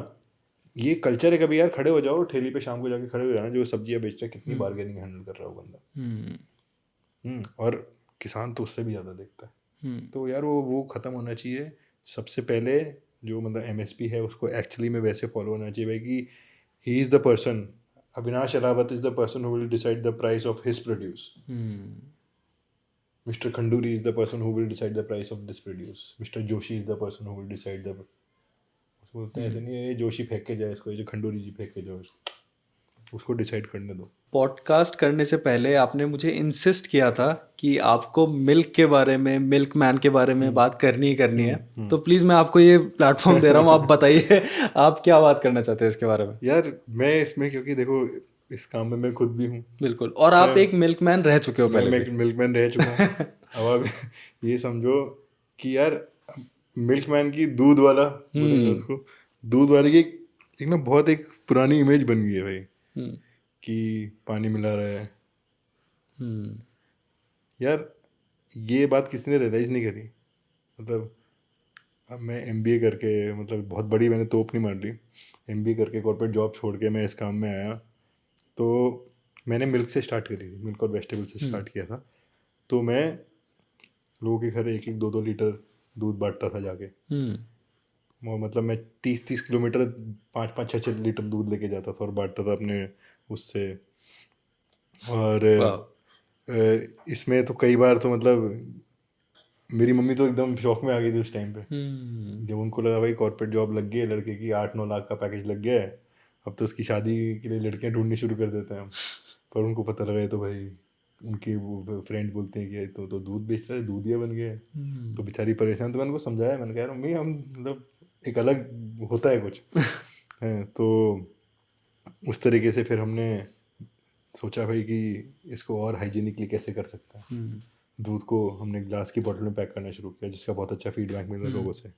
ये कल्चर है, कभी यार खड़े हो जाओ ठेली पे, शाम को जाके खड़े हो जाना, जो सब्जियां बेच रहा है कितनी बार्गेनिंग हैंडल कर रहा है वो बंदा। और किसान तो उससे भी ज़्यादा देखता है। तो यार वो ख़त्म होना चाहिए। सबसे पहले जो मतलब एमएसपी है उसको एक्चुअली में वैसे फॉलो होना चाहिए भाई कि he is the person, Avinash Ahlawat is the person who will decide the price of his produce. Mr. Khanduri is the person who will decide the price of this produce. Mr. Joshi is the person who will decide the, उसको बोलते हैं ऐसे नहीं है ये जोशी फेंक के जाए इसको, ये जो खंडूरी जी फेंक के जाओ उसको डिसाइड करने दो। पॉडकास्ट करने से पहले आपने मुझे इंसिस्ट किया था कि आपको मिल्क के बारे में, मिल्क मैन के बारे में बात करनी ही करनी है। तो प्लीज़ मैं आपको ये प्लेटफॉर्म दे रहा हूँ, आप बताइए आप क्या बात करना चाहते हैं इसके बारे में। यार मैं इसमें, क्योंकि देखो इस काम में मैं खुद भी हूँ। बिल्कुल, और आप एक मिल्कमैन रह चुके हो पहले। मैं मिल्कमैन रह चुका हूँ। अब आप ये समझो कि यार मिल्कमैन की दूध वाला, उसको दूध वाले की एक ना बहुत एक पुरानी इमेज बन गई है भाई कि पानी मिला रहा है। यार ये बात किसी ने रियलाइज़ नहीं करी। मतलब अब मैं एमबीए करके, मतलब बहुत बड़ी मैंने तोप नहीं मार ली, एमबीए करके कॉर्पोरेट जॉब छोड़ के मैं इस काम में आया। तो मैंने मिल्क से स्टार्ट करी थी, मिल्क और वेजिटेबल से स्टार्ट किया था। तो मैं लोगों के घर 1-2 लीटर दूध बांटता था जाके। मतलब मैं 30 किलोमीटर 5-5-6-6 लीटर दूध लेके जाता था और बांटता था अपने उससे और वाह। इसमें तो कई बार तो मतलब मेरी मम्मी तो एकदम शौक में आ गई थी उस टाइम पे, जब उनको लगा भाई कॉर्पोरेट जॉब लग गई है लड़के की, 8-9 लाख का पैकेज लग गया है, अब तो उसकी शादी के लिए लड़कियां ढूंढनी शुरू कर देते हैं हम। पर उनको पता लगा ये तो भाई, उनके वो फ्रेंड बोलते हैं कि ये तो दूध बेच रहा है, दूधिया बन गया है। तो बेचारी परेशान, तो मैंने उनको समझाया, मैंने कहा यार मम्मी हम मतलब एक अलग होता है कुछ है। तो उस तरीके से फिर हमने सोचा भाई कि इसको और हाइजीनिकली कैसे कर सकते हैं। दूध को हमने ग्लास की बोतल में पैक करना शुरू किया, जिसका बहुत अच्छा फीडबैक मिला लोगों से।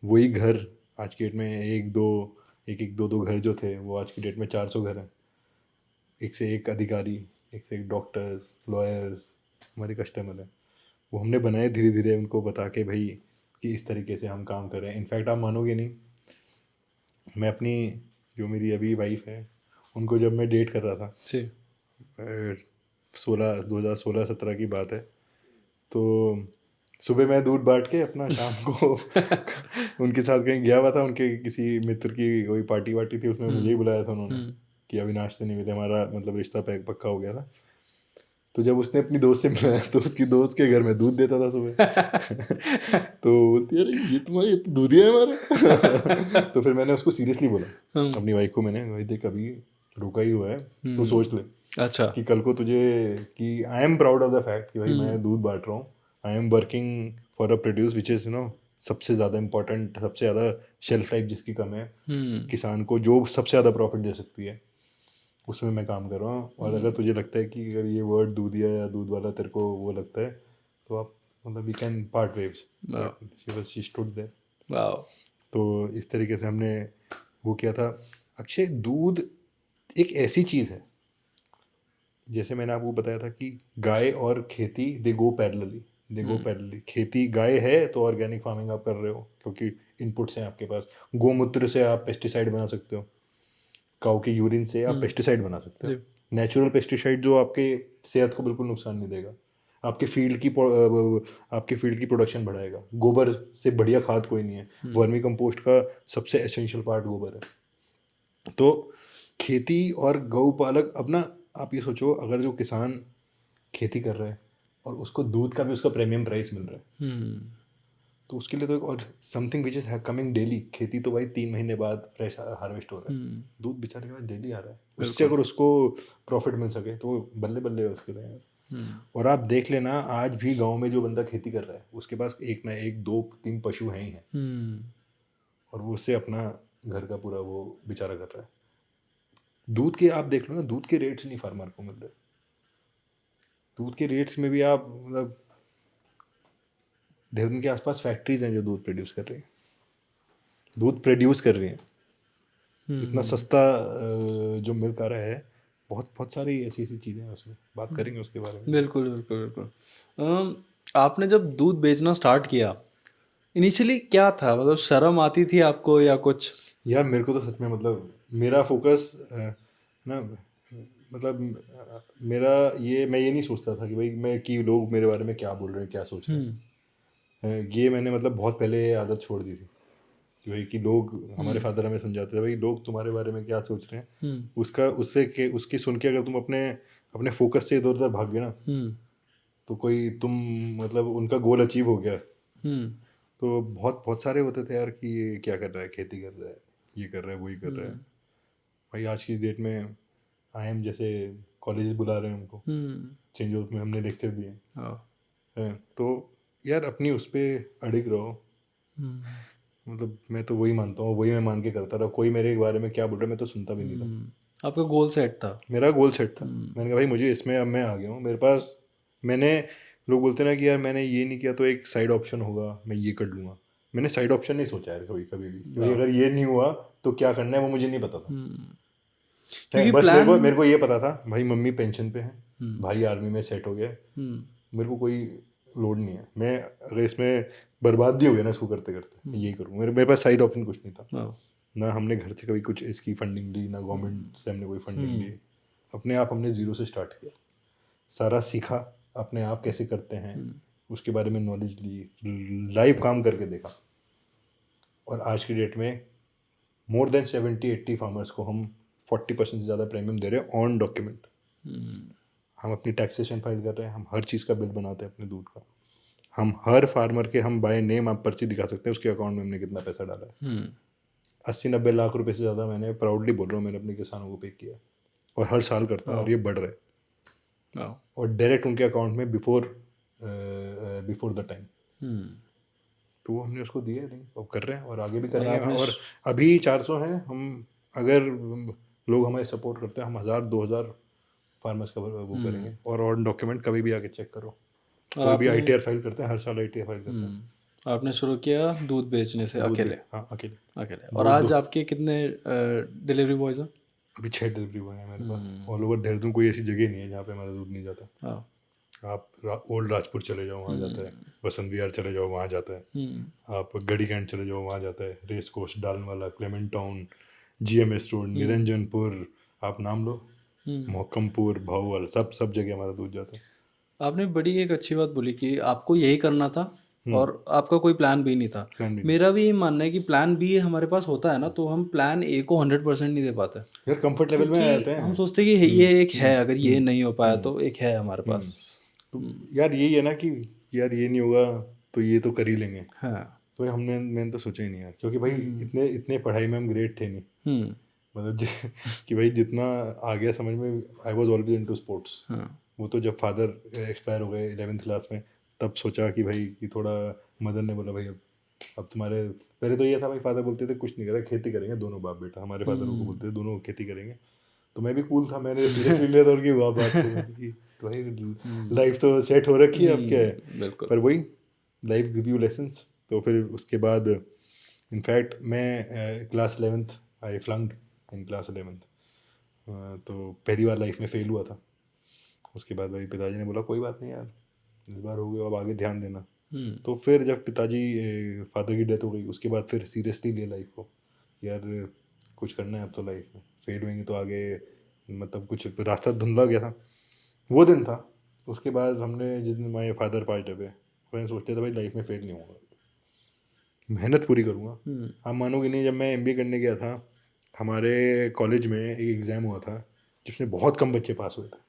वही घर आज की डेट में एक दो दो घर जो थे, वो आज की डेट में 400 घर हैं। एक से एक अधिकारी, एक से एक डॉक्टर्स, लॉयर्स हमारे कस्टमर हैं। वो हमने बनाए धीरे धीरे, उनको बता के भाई कि इस तरीके से हम काम कर रहे हैं। इनफैक्ट आप मानोगे नहीं, मैं अपनी जो मेरी अभी वाइफ है उनको जब मैं डेट कर रहा था, जी। 2016-17 की बात है, तो सुबह मैं दूध बांट के अपना शाम को उनके साथ कहीं गया हुआ था, उनके किसी मित्र की कोई पार्टी वार्टी थी, उसमें मुझे ही बुलाया था उन्होंने कि अभी नाश्ते नहीं मिले, हमारा मतलब रिश्ता पक्का हो गया था। तो जब उसने अपनी दोस्त से मिलाया तो उसकी दोस्त के घर में दूध देता था सुबह तो बोलती अरे ये तो दूध ही है हमारा तो फिर मैंने उसको सीरियसली बोला, अपनी वाइफ को, मैंने भाई देख अभी रुका ही हुआ है, तो सोच ले अच्छा। कि कल को तुझे, कि I am proud of the fact कि भाई मैं दूध बांट रहा हूँ, I am working for a produce which is सबसे ज़्यादा इंपॉर्टेंट, सबसे ज़्यादा शेल्फ लाइफ जिसकी कम है, किसान को जो सबसे ज़्यादा प्रॉफिट दे सकती है, उसमें मैं काम कर रहा हूँ। और अगर तुझे लगता है कि अगर ये वर्ड दूधिया या दूध वाला तेरे को वो लगता है, तो आप मतलब we can part waves, but she stood there. वाह। तो इस तरीके से हमने वो किया था। अक्षय, दूध एक ऐसी चीज़ है, जैसे मैंने आपको बताया था कि गाय और खेती दे गो पैरेलली। खेती गाय है तो ऑर्गेनिक फार्मिंग आप कर रहे हो, क्योंकि इनपुट्स हैं आपके पास। गोमूत्र से आप पेस्टिसाइड बना सकते हो, काऊ के यूरिन से आप पेस्टिसाइड बना सकते हो, नेचुरल पेस्टिसाइड जो आपके सेहत को बिल्कुल नुकसान नहीं देगा, आपके फील्ड की प्रोडक्शन बढ़ाएगा। गोबर से बढ़िया खाद कोई नहीं है, वर्मी कंपोस्ट का सबसे एसेंशियल पार्ट गोबर है। तो खेती और गौ पालक, अब ना आप ये सोचो, अगर जो किसान खेती कर रहा है और उसको दूध का भी उसका प्रीमियम प्राइस मिल रहा है, तो उसके लिए तो एक और something which is coming daily. खेती तो भाई 3 महीने बाद फ्रेश हार्वेस्ट हो रहा है, दूध बेचारे के पास डेली आ रहा है। उससे अगर उसको प्रॉफिट मिल सके तो बल्ले बल्ले है उसके लिए यार। और आप देख लेना, आज भी गांव में जो बंदा खेती कर रहा है उसके पास एक ना एक 2-3 पशु हैं ही हैं, और वो उससे अपना घर का पूरा वो बेचारा कर रहा है। दूध के आप देख लो ना, दूध के रेट्स नहीं फार्मर को मिल रहे। दूध के रेट्स में भी आप मतलब, देहरादून के आसपास फैक्ट्रीज हैं जो दूध प्रोड्यूस कर रही हैं, दूध प्रोड्यूस कर रही हैं। इतना सस्ता जो मिल्क आ रहा है, बहुत बहुत सारी ऐसी ऐसी चीज़ें हैं उसमें, बात करेंगे उसके बारे में। बिल्कुल बिल्कुल बिल्कुल। आपने जब दूध बेचना स्टार्ट किया, इनिशियली क्या था, मतलब शर्म आती थी आपको या कुछ? यार मेरे को तो सच में मतलब मेरा फोकस ना, मतलब मेरा मैं ये नहीं सोचता था कि भाई मैं कि लोग मेरे बारे में क्या बोल रहे हैं, क्या सोच रहे हैं। ये मैंने मतलब बहुत पहले आदत छोड़ दी थी कि भाई कि लोग, हमारे फादर हमें समझाते थे भाई लोग तुम्हारे बारे में क्या सोच रहे हैं, उसकी सुन के अगर तुम अपने अपने फोकस से इधर उधर भाग गए ना, तो कोई तुम मतलब उनका गोल अचीव हो गया। तो बहुत बहुत सारे होते थे यार कि ये क्या कर रहा है, खेती कर रहा है, ये कर रहा है, वही कर रहा है। भाई आज की डेट में IIM जैसे कॉलेज बुला रहे हैं हमको, चेंज ऑफ में हमने लेक्चर दिए हैं। तो यार अपनी उस पर अड़िग रहो। मतलब मैं तो वही मानता हूँ, वही मैं मान के करता रहा। कोई मेरे बारे में क्या बोल रहा है मैं तो सुनता भी नहीं था। आपका गोल सेट था? मेरा गोल सेट था। मैंने कहा भाई मुझे इसमें, अब मैं आ गया हूँ मेरे पास, मैंने, लोग बोलते ना कि यार मैंने ये नहीं किया तो एक साइड ऑप्शन होगा, मैं ये कर लूँगा। मैंने साइड ऑप्शन नहीं सोचा यार कभी कभी भी कि भाई अगर ये नहीं हुआ तो क्या करना है, वो मुझे नहीं पता था। क्योंकि बस प्लान, मेरे को ये पता था भाई मम्मी पेंशन पे है, भाई आर्मी में सेट हो गया, मेरे को कोई लोड नहीं है। मैं अगर इसमें बर्बाद भी हो गया ना इसको करते करते, मैं यही करूँ। मेरे पास साइड ऑप्शन कुछ नहीं था। ना हमने घर से कभी कुछ इसकी फंडिंग ली, ना गवर्नमेंट से हमने कोई फंडिंग ली। अपने आप हमने ज़ीरो से स्टार्ट किया, सारा सीखा अपने आप कैसे करते हैं, उसके बारे में नॉलेज ली, लाइव काम करके देखा। और आज की डेट में मोर देन 70-80 फार्मर्स को हम 40% से ज़्यादा प्रीमियम दे रहे हैं ऑन डॉक्यूमेंट। हम अपनी टैक्सेशन फाइल कर रहे हैं, हम हर चीज़ का बिल बनाते हैं अपने दूध का, हम हर फार्मर के हम बाय नेम आप पर्ची दिखा सकते हैं उसके अकाउंट में हमने कितना पैसा डाला है। 80-90 लाख रुपए से ज़्यादा मैंने प्राउडली बोल रहा हूँ मैंने अपने किसानों को पे किया है, और हर साल करता है, और ये बढ़ रहा है, और डायरेक्ट उनके अकाउंट में बिफोर द टाइम। तो वो हमने उसको दिए नहीं, अब कर रहे हैं और आगे भी करेंगे। और अभी 400 हैं हम, अगर लोग हमारे सपोर्ट करते हैं हम 1000-2000 फार्मर्स का वो करेंगे। और डॉक्यूमेंट कभी भी आके चेक करो, कोई भी ITR फाइल करते हैं, हर साल ITR फाइल करते हैं। आपने शुरू किया दूध बेचने से अकेले? हाँ, अकेले। और आज आपके कितने डिलीवरी बॉयज हैं? अभी 6 डिलीवरी बॉय हैं मेरे पास। ऑल ओवर देहरादून कोई ऐसी जगह नहीं है जहाँ पे हमारा दूध नहीं जाता। आप ओल्ड राजपुर चले जाओ वहाँ जाता है, बसंत विहार चले जाओ वहाँ जाता है, आप गढ़ी कैंट चले जाओ वहाँ जाता है, race course, Dalanwala, Clement Town, GMS road, Niranjanpur, आप नाम लो, मोहकमपुर, भाऊवाल, सब जगह हमारा दूध जाता है। आपने बड़ी एक अच्छी बात बोली कि आपको यही करना था और आपका कोई प्लान बी नहीं था। मेरा भी ये मानना है कि प्लान बी हमारे पास होता है ना, तो हम प्लान ए को 100% नहीं दे पाते यार, कंफर्ट लेवल में आ जाते हैं। हम सोचते हैं कि ये एक है, अगर ये नहीं हो पाया तो एक है हमारे पास। तो यार यही है ना कि यार ये नहीं होगा तो ये तो कर ही लेंगे। हाँ, तो मैंने तो सोचा ही नहीं यार, क्योंकि भाई इतने पढ़ाई में हम ग्रेड थे नहीं, मतलब कि भाई जितना आ गया समझ में, I was always into sports. वो तो जब फादर एक्सपायर हो गए 11th क्लास में, तब सोचा कि भाई कि थोड़ा, मदर ने बोला भाई अब तुम्हारे, पहले तो ये था भाई, फादर बोलते थे कुछ नहीं करेगा, खेती करेंगे दोनों बाप बेटा, हमारे फादर को बोलते थे दोनों खेती करेंगे। तो मैं भी कूल था, मैंने सीरियसली लिया था उनकी बात की तो भाई लाइफ तो सेट हो रखी है, अब क्या है। बिल्कुल। पर वही लाइफ गिव यू लेसन्स। तो फिर उसके बाद इनफैक्ट मैं class 11th I फ्लंक्ड in class 11th, तो पहली बार लाइफ में फेल हुआ था। उसके बाद भाई पिताजी ने बोला कोई बात नहीं यार, इस बार हो गया, अब आगे ध्यान देना। तो फिर जब पिताजी फादर की डेथ हो गई, उसके बाद फिर सीरियसली लिया लाइफ को, यार कुछ करना है अब तो लाइफ में, फेल होंगे तो आगे मतलब कुछ रास्ता धुंधला गया था, वो दिन था। उसके बाद हमने जिस दिन माई फादर पास्ट अवे, मैंने सोच लिया था भाई लाइफ में फेल नहीं होगा, मेहनत पूरी करूँगा। आप मानोगे नहीं, जब मैं MBA करने गया था, हमारे कॉलेज में एक एग्ज़ाम हुआ था जिसमें बहुत कम बच्चे पास हुए थे।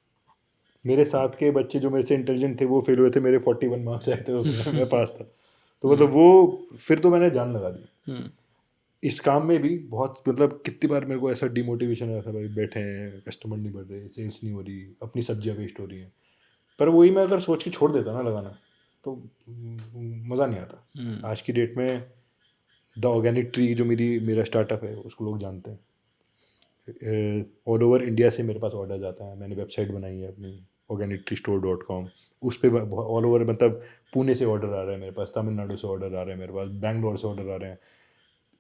मेरे साथ के बच्चे जो मेरे से इंटेलिजेंट थे वो फेल हुए थे, मेरे 41 मार्क्स आए थे उसमें, मैं पास था। तो मतलब वो फिर तो मैंने जान लगा दी। इस काम में भी बहुत, मतलब कितनी बार मेरे को ऐसा डिमोटिवेशन आया था, भाई बैठे हैं, कस्टमर नहीं बढ़ रहे, सेल्स नहीं हो रही, अपनी सब्जियां वेस्ट हो रही हैं। पर वही मैं अगर सोच के छोड़ देता ना लगाना, तो मज़ा नहीं आता। आज की डेट में द ऑर्गेनिक ट्री जो मेरा स्टार्टअप है, उसको लोग जानते हैं। ऑल ओवर इंडिया से मेरे पास ऑर्डर जाता है। मैंने वेबसाइट बनाई है अपनी organictreestore.com, उस पर ऑल ओवर, मतलब पुणे से ऑर्डर आ रहा है मेरे पास, तमिलनाडु से ऑर्डर आ रहे हैं मेरे पास, बैंगलोर से ऑर्डर आ रहे हैं।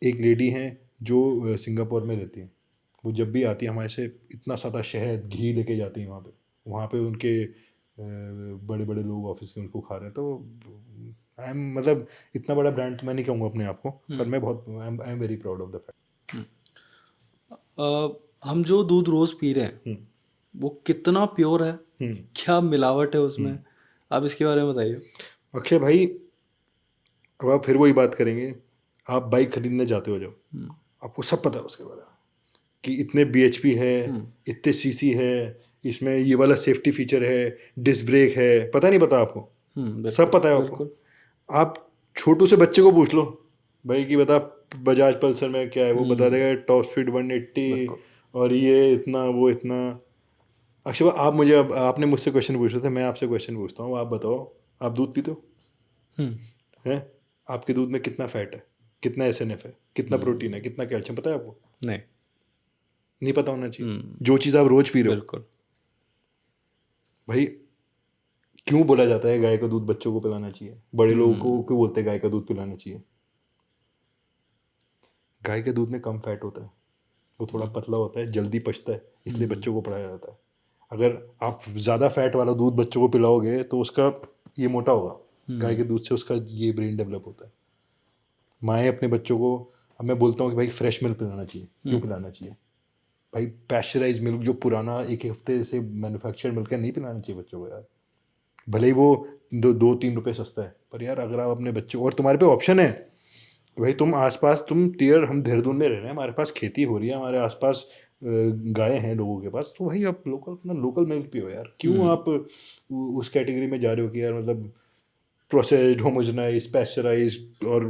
एक लेडी हैं जो सिंगापुर में रहती हैं, वो जब भी आती है हमारे से इतना सारा शहद घी लेके जाती हैं वहाँ पे उनके बड़े बड़े लोग ऑफिस के उनको खा रहे हैं। तो आई एम, मतलब इतना बड़ा ब्रांड तो मैं नहीं कहूँगा अपने आप को, पर मैं बहुत I am very proud of the fact. हम जो दूध रोज पी रहे हैं वो कितना प्योर है, क्या मिलावट है उसमें, आप इसके बारे में बताइए। अक्षय भाई, अब आप फिर वही बात करेंगे, आप बाइक खरीदने जाते हो जब, आपको सब पता है उसके बारे में कि इतने BHP है, इतने CC है, इसमें ये वाला सेफ्टी फीचर है, डिस्क ब्रेक है, पता नहीं पता आपको? सब पता है आपको। आप छोटू से बच्चे को पूछ लो भाई कि बता बजाज पल्सर में क्या है, वो बता देगा टॉप स्पीड 180 और ये इतना वो इतना। अक्षय, आप मुझे, आपने मुझसे क्वेश्चन पूछ रहे थे, मैं आपसे क्वेश्चन पूछता हूँ, आप बताओ, आप दूध पीते हो? हैं? आपके दूध में कितना फैट है, कितना SNF है, कितना प्रोटीन है, कितना कैल्शियम, पता है आपको? नहीं पता होना चाहिए, जो चीज़ आप रोज पी रहे हो। बिल्कुल भाई क्यों बोला जाता है गाय का दूध बच्चों को पिलाना चाहिए, बड़े लोगों को क्यों बोलते हैं गाय का दूध पिलाना चाहिए? गाय के दूध में कम फैट होता है, वो थोड़ा पतला होता है, जल्दी पचता है, इसलिए बच्चों को पिलाया जाता है। अगर आप ज़्यादा फैट वाला दूध बच्चों को पिलाओगे तो उसका ये मोटा होगा, गाय के दूध से उसका ये ब्रेन डेवलप होता है। माएँ अपने बच्चों को, अब मैं बोलता हूँ कि भाई फ्रेश मिल्क पिलाना चाहिए, क्यों पिलाना चाहिए भाई? पैस्चराइज मिल्क जो पुराना 1 हफ्ते से मैन्युफैक्चर्ड मिल्क है, नहीं पिलाना चाहिए बच्चों को यार। भले ही वो 2-3 रुपये सस्ता है, पर यार अगर आप अपने बच्चे, और तुम्हारे पे ऑप्शन है भाई, तुम आसपास, तुम टियर, हम देहरादून में रह रहे हैं, हमारे पास खेती हो रही है, हमारे आसपास गाय हैं लोगों के पास, तो भाई आप लोकल अपना लोकल मिल्क पियो यार। क्यों आप उस कैटेगरी में जा रहे हो कि यार मतलब प्रोसेस्ड, होमोजेनाइज, पैस्चराइज और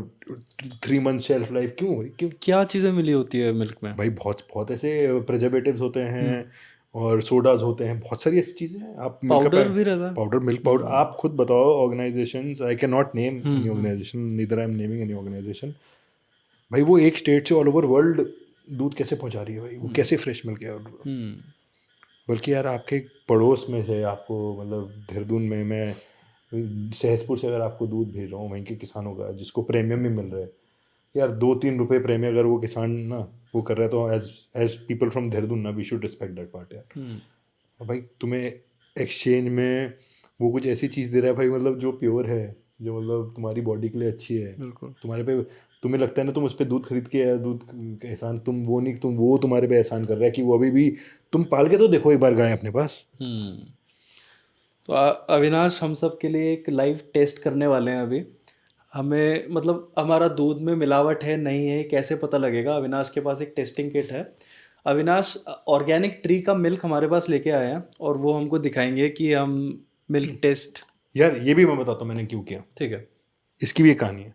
3 मंथ शेल्फ लाइफ, क्यों भाई क्यों? क्या चीज़ें मिली होती है मिल्क में? भाई बहुत बहुत ऐसे प्रिजर्वेटिव्स होते हैं और सोडाज होते हैं, बहुत सारी ऐसी चीज़ें हैं। आप मिल्क का पाउडर भी रहता है। पाउडर, मिल्क पाउडर, आप खुद बताओ organisations, I can not name any organisation, neither I am naming any organisation. भाई वो एक स्टेट से ऑल ओवर वर्ल्ड दूध कैसे पहुंचा रही है भाई, वो कैसे फ्रेश मिल्क है। बल्कि यार आपके पड़ोस में से आपको, मतलब देहरादून में मैं सहसपुर से अगर आपको दूध भेज रहा हूँ वहीं के किसानों का, जिसको प्रीमियम भी मिल रहा है यार, 2-3 रुपए प्रीमियम अगर वो किसान ना वो कर रहा है, तो एज पीपल फ्रॉम देहरादून ना, we should respect that part यार। और भाई तुम्हें एक्सचेंज में वो कुछ ऐसी चीज़ दे रहा है भाई, मतलब जो प्योर है, जो मतलब तुम्हारी बॉडी के लिए अच्छी है, बिल्कुल। तुम्हारे पे, तुम्हें लगता है ना तुम उस पर दूध खरीद के, दूध का एहसान तुम वो नहीं, तुम वो तुम्हारे पे एहसान कर रहा है कि वो अभी भी, तुम पाल के तो देखो एक बार गाय अपने पास। तो अविनाश, हम सब के लिए एक लाइव टेस्ट करने वाले हैं अभी। हमें मतलब हमारा दूध में मिलावट है नहीं है कैसे पता लगेगा? अविनाश के पास एक टेस्टिंग किट है। अविनाश ऑर्गेनिक ट्री का मिल्क हमारे पास लेके आए हैं और वो हमको दिखाएंगे कि हम मिल्क टेस्ट। यार ये भी मैं बताता हूँ मैंने क्यों किया, ठीक है। इसकी भी एक कहानी है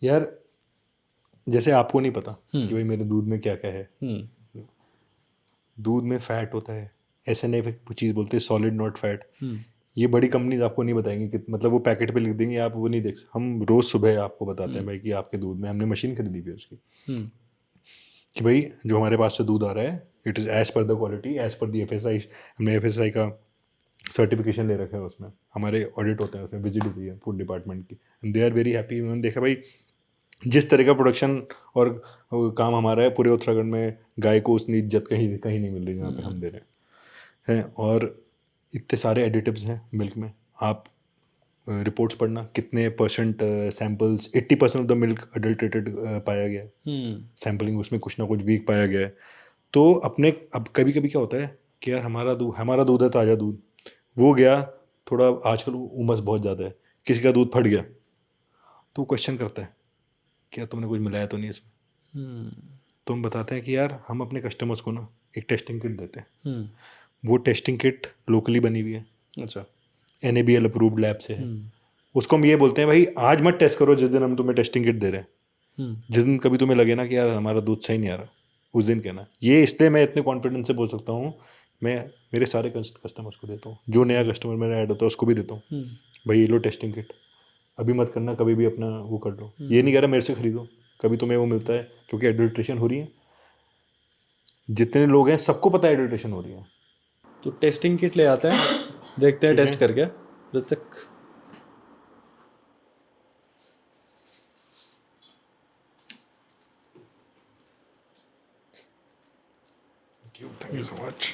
यार। जैसे आपको नहीं पता कि भाई मेरे दूध में क्या क्या है, दूध में फैट होता है, SNF चीज़ बोलते हैं, सॉलिड नॉट फैट। ये बड़ी कंपनीज आपको नहीं बताएंगी कि, मतलब वो पैकेट पे लिख देंगे, आप वो नहीं देख, हम रोज सुबह आपको बताते हैं भाई कि आपके दूध में, हमने मशीन खरीदी भी है उसकी, कि भाई जो हमारे पास से दूध आ रहा है, it is as per the quality, as per the FSI। हमने FSI का सर्टिफिकेशन ले रखा है, उसमें हमारे ऑडिट होते हैं, उसमें विजिट होती है फूड डिपार्टमेंट की, and they are very happy. उन्होंने देखा भाई जिस तरह का प्रोडक्शन और काम हमारा है पूरे उत्तराखंड में, गाय को उतनी इज्जत कहीं कहीं नहीं मिल रही जहाँ पे हम दे रहे हैं। और इतने सारे एडिटिव्स हैं मिल्क में, आप रिपोर्ट्स पढ़ना, कितने percent samples, 80% of the milk adulterated पाया गया है, सैम्पलिंग उसमें कुछ ना कुछ वीक पाया गया है। तो अपने, अब कभी कभी क्या होता है कि यार हमारा दूध है ताज़ा दूध, वो गया थोड़ा, आजकल उमस बहुत ज़्यादा है, किसी का दूध फट गया, तो क्वेश्चन करता है क्या तुमने कुछ मिलाया तो नहीं इसमें। तो हम बताते हैं कि यार हम अपने कस्टमर्स को ना एक टेस्टिंग किट देते हैं, वो टेस्टिंग किट लोकली बनी हुई है, अच्छा, NABL अप्रूव्ड लैब से है। उसको हम ये बोलते हैं भाई आज मत टेस्ट करो जिस दिन हम तुम्हें टेस्टिंग किट दे रहे हैं, जिस दिन कभी तुम्हें लगे ना कि यार हमारा दूध सही नहीं आ रहा, उस दिन कहना। ये इसलिए मैं इतने कॉन्फिडेंस से बोल सकता हूँ, मैं मेरे सारे कस्टमर्स को देता हूँ, जो नया कस्टमर मेरा ऐड होता है उसको भी देता हूँ, भाई ये लो टेस्टिंग किट, अभी मत करना, कभी भी अपना वो कर लो। ये नहीं कह रहा मेरे से खरीदो, कभी तुम्हें वो मिलता है, क्योंकि एडल्ट्रेशन हो रही है, जितने लोग हैं सबको पता है एडल्ट्रेशन हो रही है। तो टेस्टिंग किट ले आते हैं, देखते हैं टेस्ट करके जब तक। Thank you so much.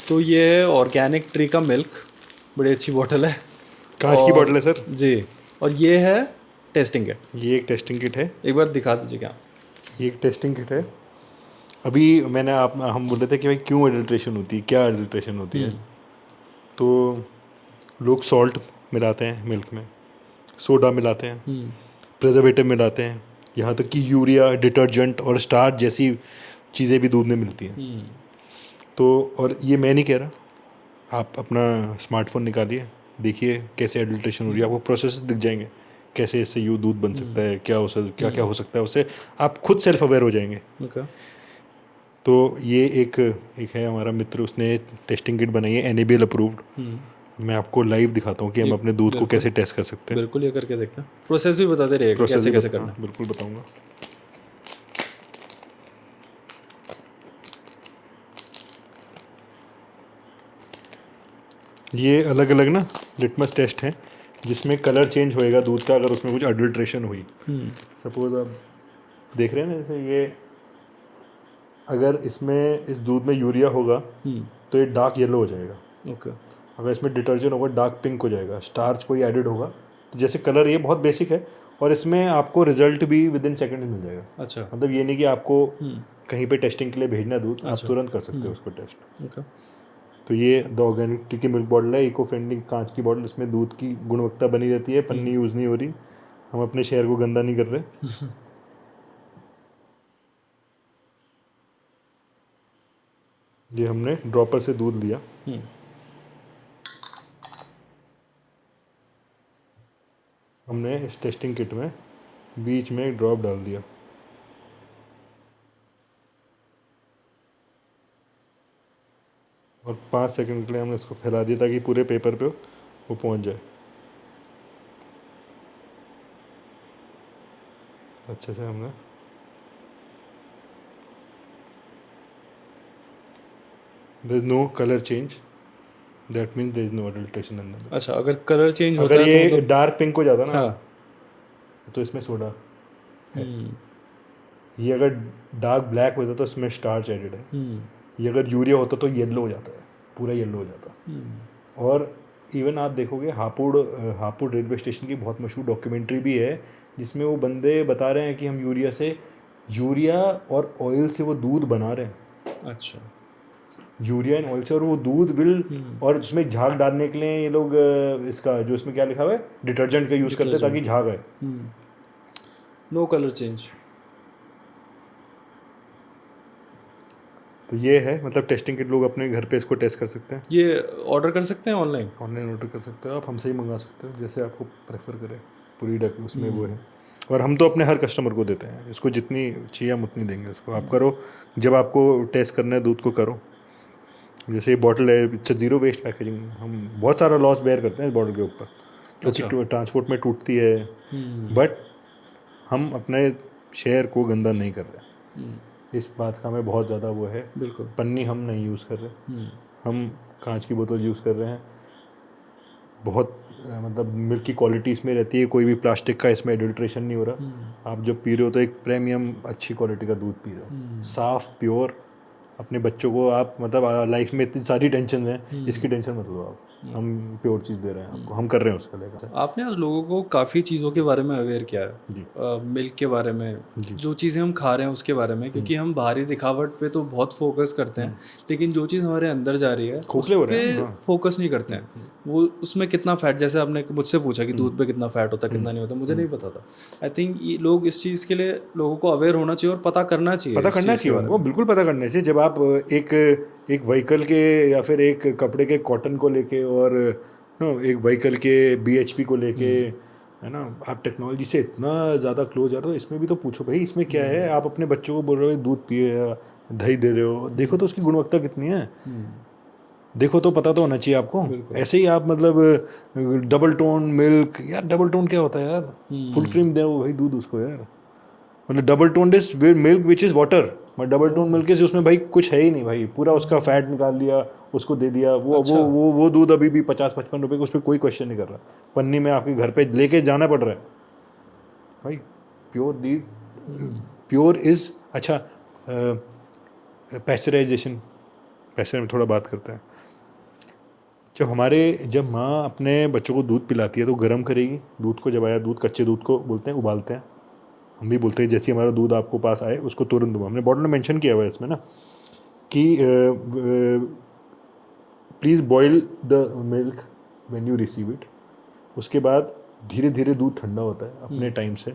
तो ये है ऑर्गेनिक ट्री का मिल्क, बड़ी अच्छी बोतल है, कांच की बोतल है सर जी। और ये है टेस्टिंग किट, ये एक टेस्टिंग किट है, एक बार दिखा दीजिए क्या। ये एक टेस्टिंग किट है। अभी मैंने हम बोल रहे थे कि भाई क्यों एडल्ट्रेशन होती है, क्या एडल्ट्रेशन होती है, तो लोग सॉल्ट मिलाते हैं मिल्क में, सोडा मिलाते हैं, प्रिजर्वेटिव मिलाते हैं, यहाँ तक कि यूरिया, डिटर्जेंट और स्टार्च जैसी चीज़ें भी दूध में मिलती हैं। तो और ये मैं नहीं कह रहा, आप अपना स्मार्टफोन निकालिए, देखिए कैसे एडल्ट्रेशन हो रही है, आपको प्रोसेस दिख जाएंगे, कैसे इससे यूँ दूध बन सकता है, क्या हो सकता है उससे, आप खुद सेल्फ अवेयर हो जाएंगे। तो ये एक है हमारा मित्र, उसने टेस्टिंग किट बनाई है, NABL अप्रूव्ड। मैं आपको लाइव दिखाता हूँ कि हम अपने दूध को कैसे टेस्ट कर सकते हैं। बिल्कुल, ये करके देखते हैं, प्रोसेस भी बताते रहिएगा कैसे कैसे करना है। बिल्कुल बताऊँगा। ये अलग अलग ना लिटमस टेस्ट हैं जिसमें कलर चेंज होएगा दूध का अगर उसमें कुछ अडल्ट्रेशन हुई। सपोज आप देख रहे हैं ना, जैसे ये अगर इसमें इस दूध में यूरिया होगा तो ये डार्क येलो हो जाएगा। ओके। अगर इसमें डिटर्जेंट होगा डार्क पिंक हो जाएगा, स्टार्च कोई एडेड होगा तो जैसे कलर, ये बहुत बेसिक है और इसमें आपको रिजल्ट भी विद इन सेकेंड मिल जाएगा। अच्छा, मतलब ये नहीं कि आपको कहीं पे टेस्टिंग के लिए भेजना दूध, आप तुरंत कर सकते हो उसको टेस्ट। ओके। तो ये द ऑर्गेनिक टी की मिल्क बॉटल है, इको फ्रेंडली कांच की बॉटल, इसमें दूध की गुणवत्ता बनी रहती है, पन्नी यूज़ नहीं हो रही, हम अपने शहर को गंदा नहीं कर रहे। ये हमने ड्रॉपर से दूध लिया, हमने इस टेस्टिंग किट में बीच में एक ड्रॉप डाल दिया, और 5 सेकंड के लिए हमने इसको फैला दिया ताकि पूरे पेपर पे वो पहुंच जाए अच्छे से। हमने there is no colour change, that means there is no adulteration अंदर। अच्छा, अगर कलर चेंज होता अगर है ये तो मतलब डार्क पिंक हो जाता ना, हाँ। तो इसमें सोडा है। ये अगर डार्क ब्लैक होता तो इसमें स्टार्च एडेड है। ये अगर यूरिया होता तो येलो हो जाता है, पूरा येलो हो जाता। और इवन आप देखोगे हापुड़ रेलवे स्टेशन की बहुत मशहूर डॉक्यूमेंट्री भी है जिसमें वो बंदे बता रहे हैं कि हम यूरिया और ऑयल से वो दूध बना रहे हैं। अच्छा, यूरिया एंड ऑयल से, और वो दूध विल, और उसमें झाग डालने के लिए ये लोग इसका जो इसमें क्या लिखा हुआ है डिटर्जेंट का यूज़ करते हैं ताकि झाग आए। No colour change. तो ये है मतलब टेस्टिंग किट, लोग अपने घर पे इसको टेस्ट कर सकते हैं। ये ऑर्डर कर सकते हैं ऑनलाइन? ऑनलाइन ऑर्डर कर सकते हो आप, हमसे ही मंगा सकते हो जैसे आपको प्रेफर करें। पूरी उसमें वो है, और हम तो अपने हर कस्टमर को देते हैं, इसको जितनी चाहिए हम उतनी देंगे उसको। आप करो, जब आपको टेस्ट करना है दूध को करो। जैसे ये बॉटल है, इट्स ज़ीरो वेस्ट पैकेजिंग। हम बहुत सारा लॉस बेयर करते हैं इस बॉटल के ऊपर क्योंकि ट्रांसपोर्ट में टूटती है, बट हम अपने शहर को गंदा नहीं कर रहे। इस बात का हमें बहुत ज़्यादा वो है। बिल्कुल। पन्नी हम नहीं यूज़ कर रहे, हम कांच की बोतल यूज़ कर रहे हैं। बहुत मतलब मिल्क की क्वालिटी इसमें रहती है, कोई भी प्लास्टिक का इसमें एडल्ट्रेशन नहीं हो रहा। आप जब पी रहे हो तो एक प्रीमियम अच्छी क्वालिटी का दूध पी रहे हो, साफ प्योर। अपने बच्चों को आप मतलब लाइफ में इतनी सारी टेंशन है, इसकी टेंशन मत लो आप, हम प्योर चीज़ दे रहे हैं आपको, हम कर रहे हैं उसका लेकर। आपने आज लोगों को काफ़ी चीज़ों के बारे में अवेयर किया है, मिल्क के बारे में, जो चीज़ें हम खा रहे हैं उसके बारे में, क्योंकि हम बाहरी दिखावट पे तो बहुत फोकस करते हैं, लेकिन जो चीज़ हमारे अंदर जा रही है उस पे फोकस नहीं करते हैं। वो उसमें कितना फैट, जैसे आपने मुझसे पूछा कि दूध पे कितना फैट होता है कितना नहीं होता, मुझे नहीं पता था। आई थिंक लोग इस चीज़ के लिए लोगों को अवेयर होना चाहिए और पता करना चाहिए, वो बिल्कुल पता करना चाहिए। जब आप एक व्हीकल के या फिर एक कपड़े के कॉटन को लेके और एक व्हीकल के BHP को लेके, है ना, आप टेक्नोलॉजी से इतना ज़्यादा क्लोज आ रहे हो, इसमें भी तो पूछो भाई इसमें क्या है। आप अपने बच्चों को बोल रहे हो दूध पिए या दही दे रहे हो, देखो तो उसकी गुणवत्ता कितनी है, देखो तो पता तो होना चाहिए आपको। ऐसे ही आप मतलब डबल टोन मिल्क, यार डबल टोन क्या होता है यार, फुल क्रीम दे भाई दूध उसको यार, मतलब double tone is milk which is water, but double tone milk is उसमें भाई कुछ है ही नहीं भाई, पूरा उसका फैट निकाल लिया उसको दे दिया। वो दूध अभी भी 50-55 रुपये का, उस पर कोई क्वेश्चन नहीं कर रहा। पन्नी में आपके घर पे लेके जाना पड़ रहा है भाई। प्योर इज अच्छा। पैस्चराइजेशन, पैसे में थोड़ा बात करते हैं। जब माँ अपने बच्चों को दूध पिलाती है तो गर्म करेगी दूध को। जब आया दूध, कच्चे दूध को बोलते हैं उबालते हैं, हम भी बोलते हैं जैसे हमारा दूध आपको पास आए उसको तुरंत दो। हमने बॉटल में मेंशन किया हुआ है इसमें ना कि please boil the milk when you receive it. उसके बाद धीरे धीरे दूध ठंडा होता है अपने टाइम से,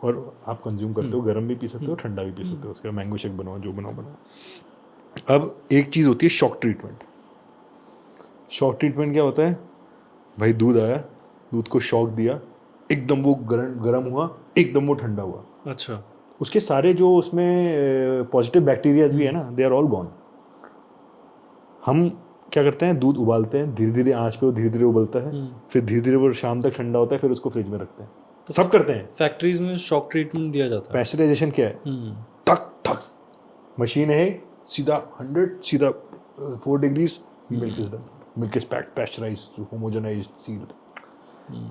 और आप कंज्यूम करते हो। गर्म भी पी सकते हो, ठंडा भी पी सकते हो, उसका मैंगो शेक बनाओ, जो बनाओ। अब एक चीज़ होती है शॉक ट्रीटमेंट। शॉक ट्रीटमेंट क्या होता है भाई, दूध आया, दूध को शॉक दिया, एकदम वो गर्म हुआ, एकदम वो ठंडा हुआ। अच्छा, उसके सारे जो उसमें पॉजिटिव बैक्टीरियाज भी है ना, दे आर ऑल गॉन। हम क्या करते हैं, दूध उबालते हैं धीरे धीरे आंच पे, वो धीरे धीरे उबलता है, फिर धीरे धीरे वो शाम तक ठंडा होता है, फिर उसको फ्रिज में रखते हैं। तो सब करते हैं। फैक्ट्रीज में शॉक ट्रीटमेंट दिया जाता है। पैस्चराइजेशन क्या है, ठक ठक मशीन है, सीधा 100, सीधा 4 degrees, milk is done, milk is packed, pasteurised, homogenised, sealed.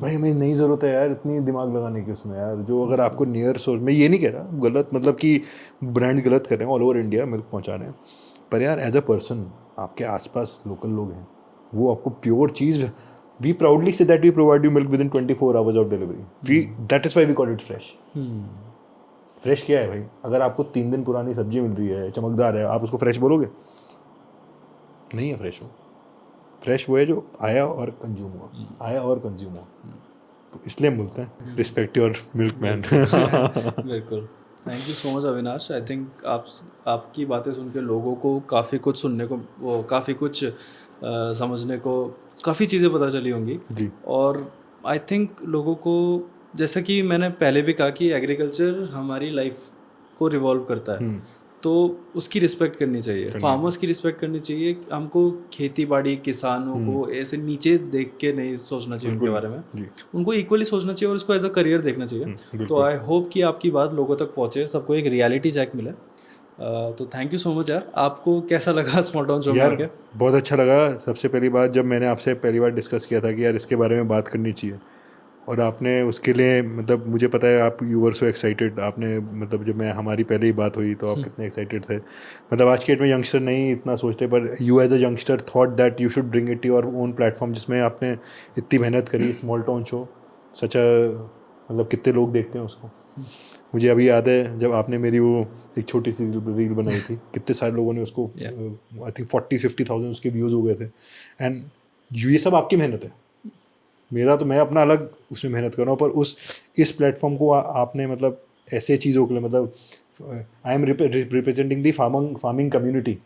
भाई हमें नहीं ज़रूरत है यार इतनी दिमाग लगाने की उसमें यार। जो अगर आपको नियर सोर्स, मैं ये नहीं कह रहा गलत, मतलब कि ब्रांड गलत कर रहे हैं, ऑल ओवर इंडिया मिल्क पहुंचा रहे हैं, पर यार एज अ पर्सन आपके आसपास लोकल लोग हैं, वो आपको प्योर चीज़, we proudly say that we provide you milk within 24 hours of delivery. We that is why we call it fresh. Fresh क्या है भाई, अगर आपको 3 दिन पुरानी सब्जी मिल रही है, चमकदार है, आप उसको फ्रेश बोलोगे? नहीं है फ्रेश। फ्रेश वो है जो आया और कंज्यूम हुआ, आया और कंज्यूम हुआ। तो इसलिए हम बोलते हैं रिस्पेक्ट योर मिल्क मैन। बिल्कुल। Thank you so much Avinash. I think आपकी बातें सुन के लोगों को काफ़ी कुछ सुनने को, वो काफ़ी कुछ समझने को, काफ़ी चीज़ें पता चली होंगी। जी और आई थिंक लोगों को, जैसा कि मैंने पहले भी कहा कि एग्रीकल्चर हमारी लाइफ को रिवॉल्व करता है, तो उसकी रिस्पेक्ट करनी चाहिए, फार्मर्स की रिस्पेक्ट करनी चाहिए। हमको खेती बाड़ी, किसानों को ऐसे नीचे देख के नहीं सोचना चाहिए उनके बारे में, जी उनको इक्वली सोचना चाहिए और उसको एज अ करियर देखना चाहिए। तो आई होप कि आपकी बात लोगों तक पहुंचे, सबको एक रियलिटी चेक मिले। तो थैंक यू सो मच यार। आपको कैसा लगा स्मॉल टाउन शो में यार आके? बहुत अच्छा लगा। सबसे पहली बात, जब मैंने आपसे पहली बार डिस्कस किया था कि यार इसके बारे में बात करनी चाहिए, और आपने उसके लिए, मतलब मुझे पता है आप यू वर सो एक्साइटेड। आपने, मतलब जब मैं, हमारी पहले ही बात हुई तो आप कितने एक्साइटेड थे। मतलब आज के डेट में यंगस्टर नहीं इतना सोचते, पर you as a youngster thought that you should bring it your own platform, जिसमें आपने इतनी मेहनत करी। Small town show such a, मतलब कितने लोग देखते हैं उसको। मुझे अभी याद है जब आपने मेरी वो एक छोटी सी रील बनाई थी, कितने सारे लोगों ने उसको, आई थिंक 40-50,000 उसके व्यूज़ हो गए थे। एंड ये सब आपकी मेहनत है। मेरा तो, मैं अपना अलग उसमें मेहनत कर रहा हूँ, पर इस प्लेटफॉर्म को आपने, मतलब ऐसे चीज़ों के लिए, मतलब I am representing the farming community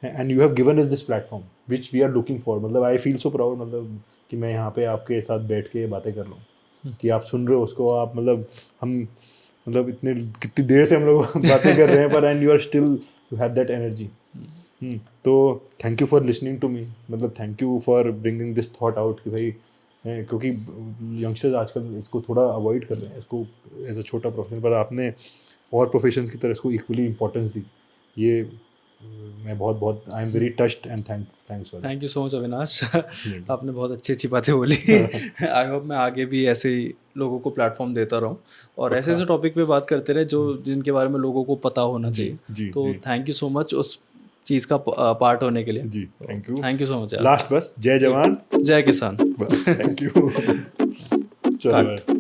and you have given is this platform which we are looking for. मतलब आई फील सो प्राउड, मतलब कि मैं यहाँ पे आपके साथ बैठ के बातें कर रहा हूँ, कि आप सुन रहे हो उसको, आप, मतलब हम, मतलब इतने, कितनी देर से हम लोग बातें कर रहे हैं, पर and you are still, you have that energy. तो thank you for listening to me, मतलब thank you for bringing this thought out कि भाई, क्योंकि यंगस्टर्स आजकल इसको थोड़ा अवॉइड कर रहे हैं, इसको एज अ छोटा प्रोफेशन, पर आपने और प्रोफेशंस की तरह इसको इक्वली इंपॉर्टेंस दी। ये मैं बहुत बहुत, I am very touched and thanks for. Thank you so much Avinash. आपने बहुत अच्छी अच्छी बातें बोली। आई होप मैं आगे भी ऐसे ही लोगों को प्लेटफॉर्म देता रहूँ और ऐसे ऐसे टॉपिक पे बात करते रहे जो जिनके बारे में लोगों को पता होना चाहिए। तो थैंक यू सो मच उस चीज़ का पार्ट होने के लिए। जी थैंक यू सो मच यार। लास्ट बस, जय जवान जय किसान। Thank you. चलो।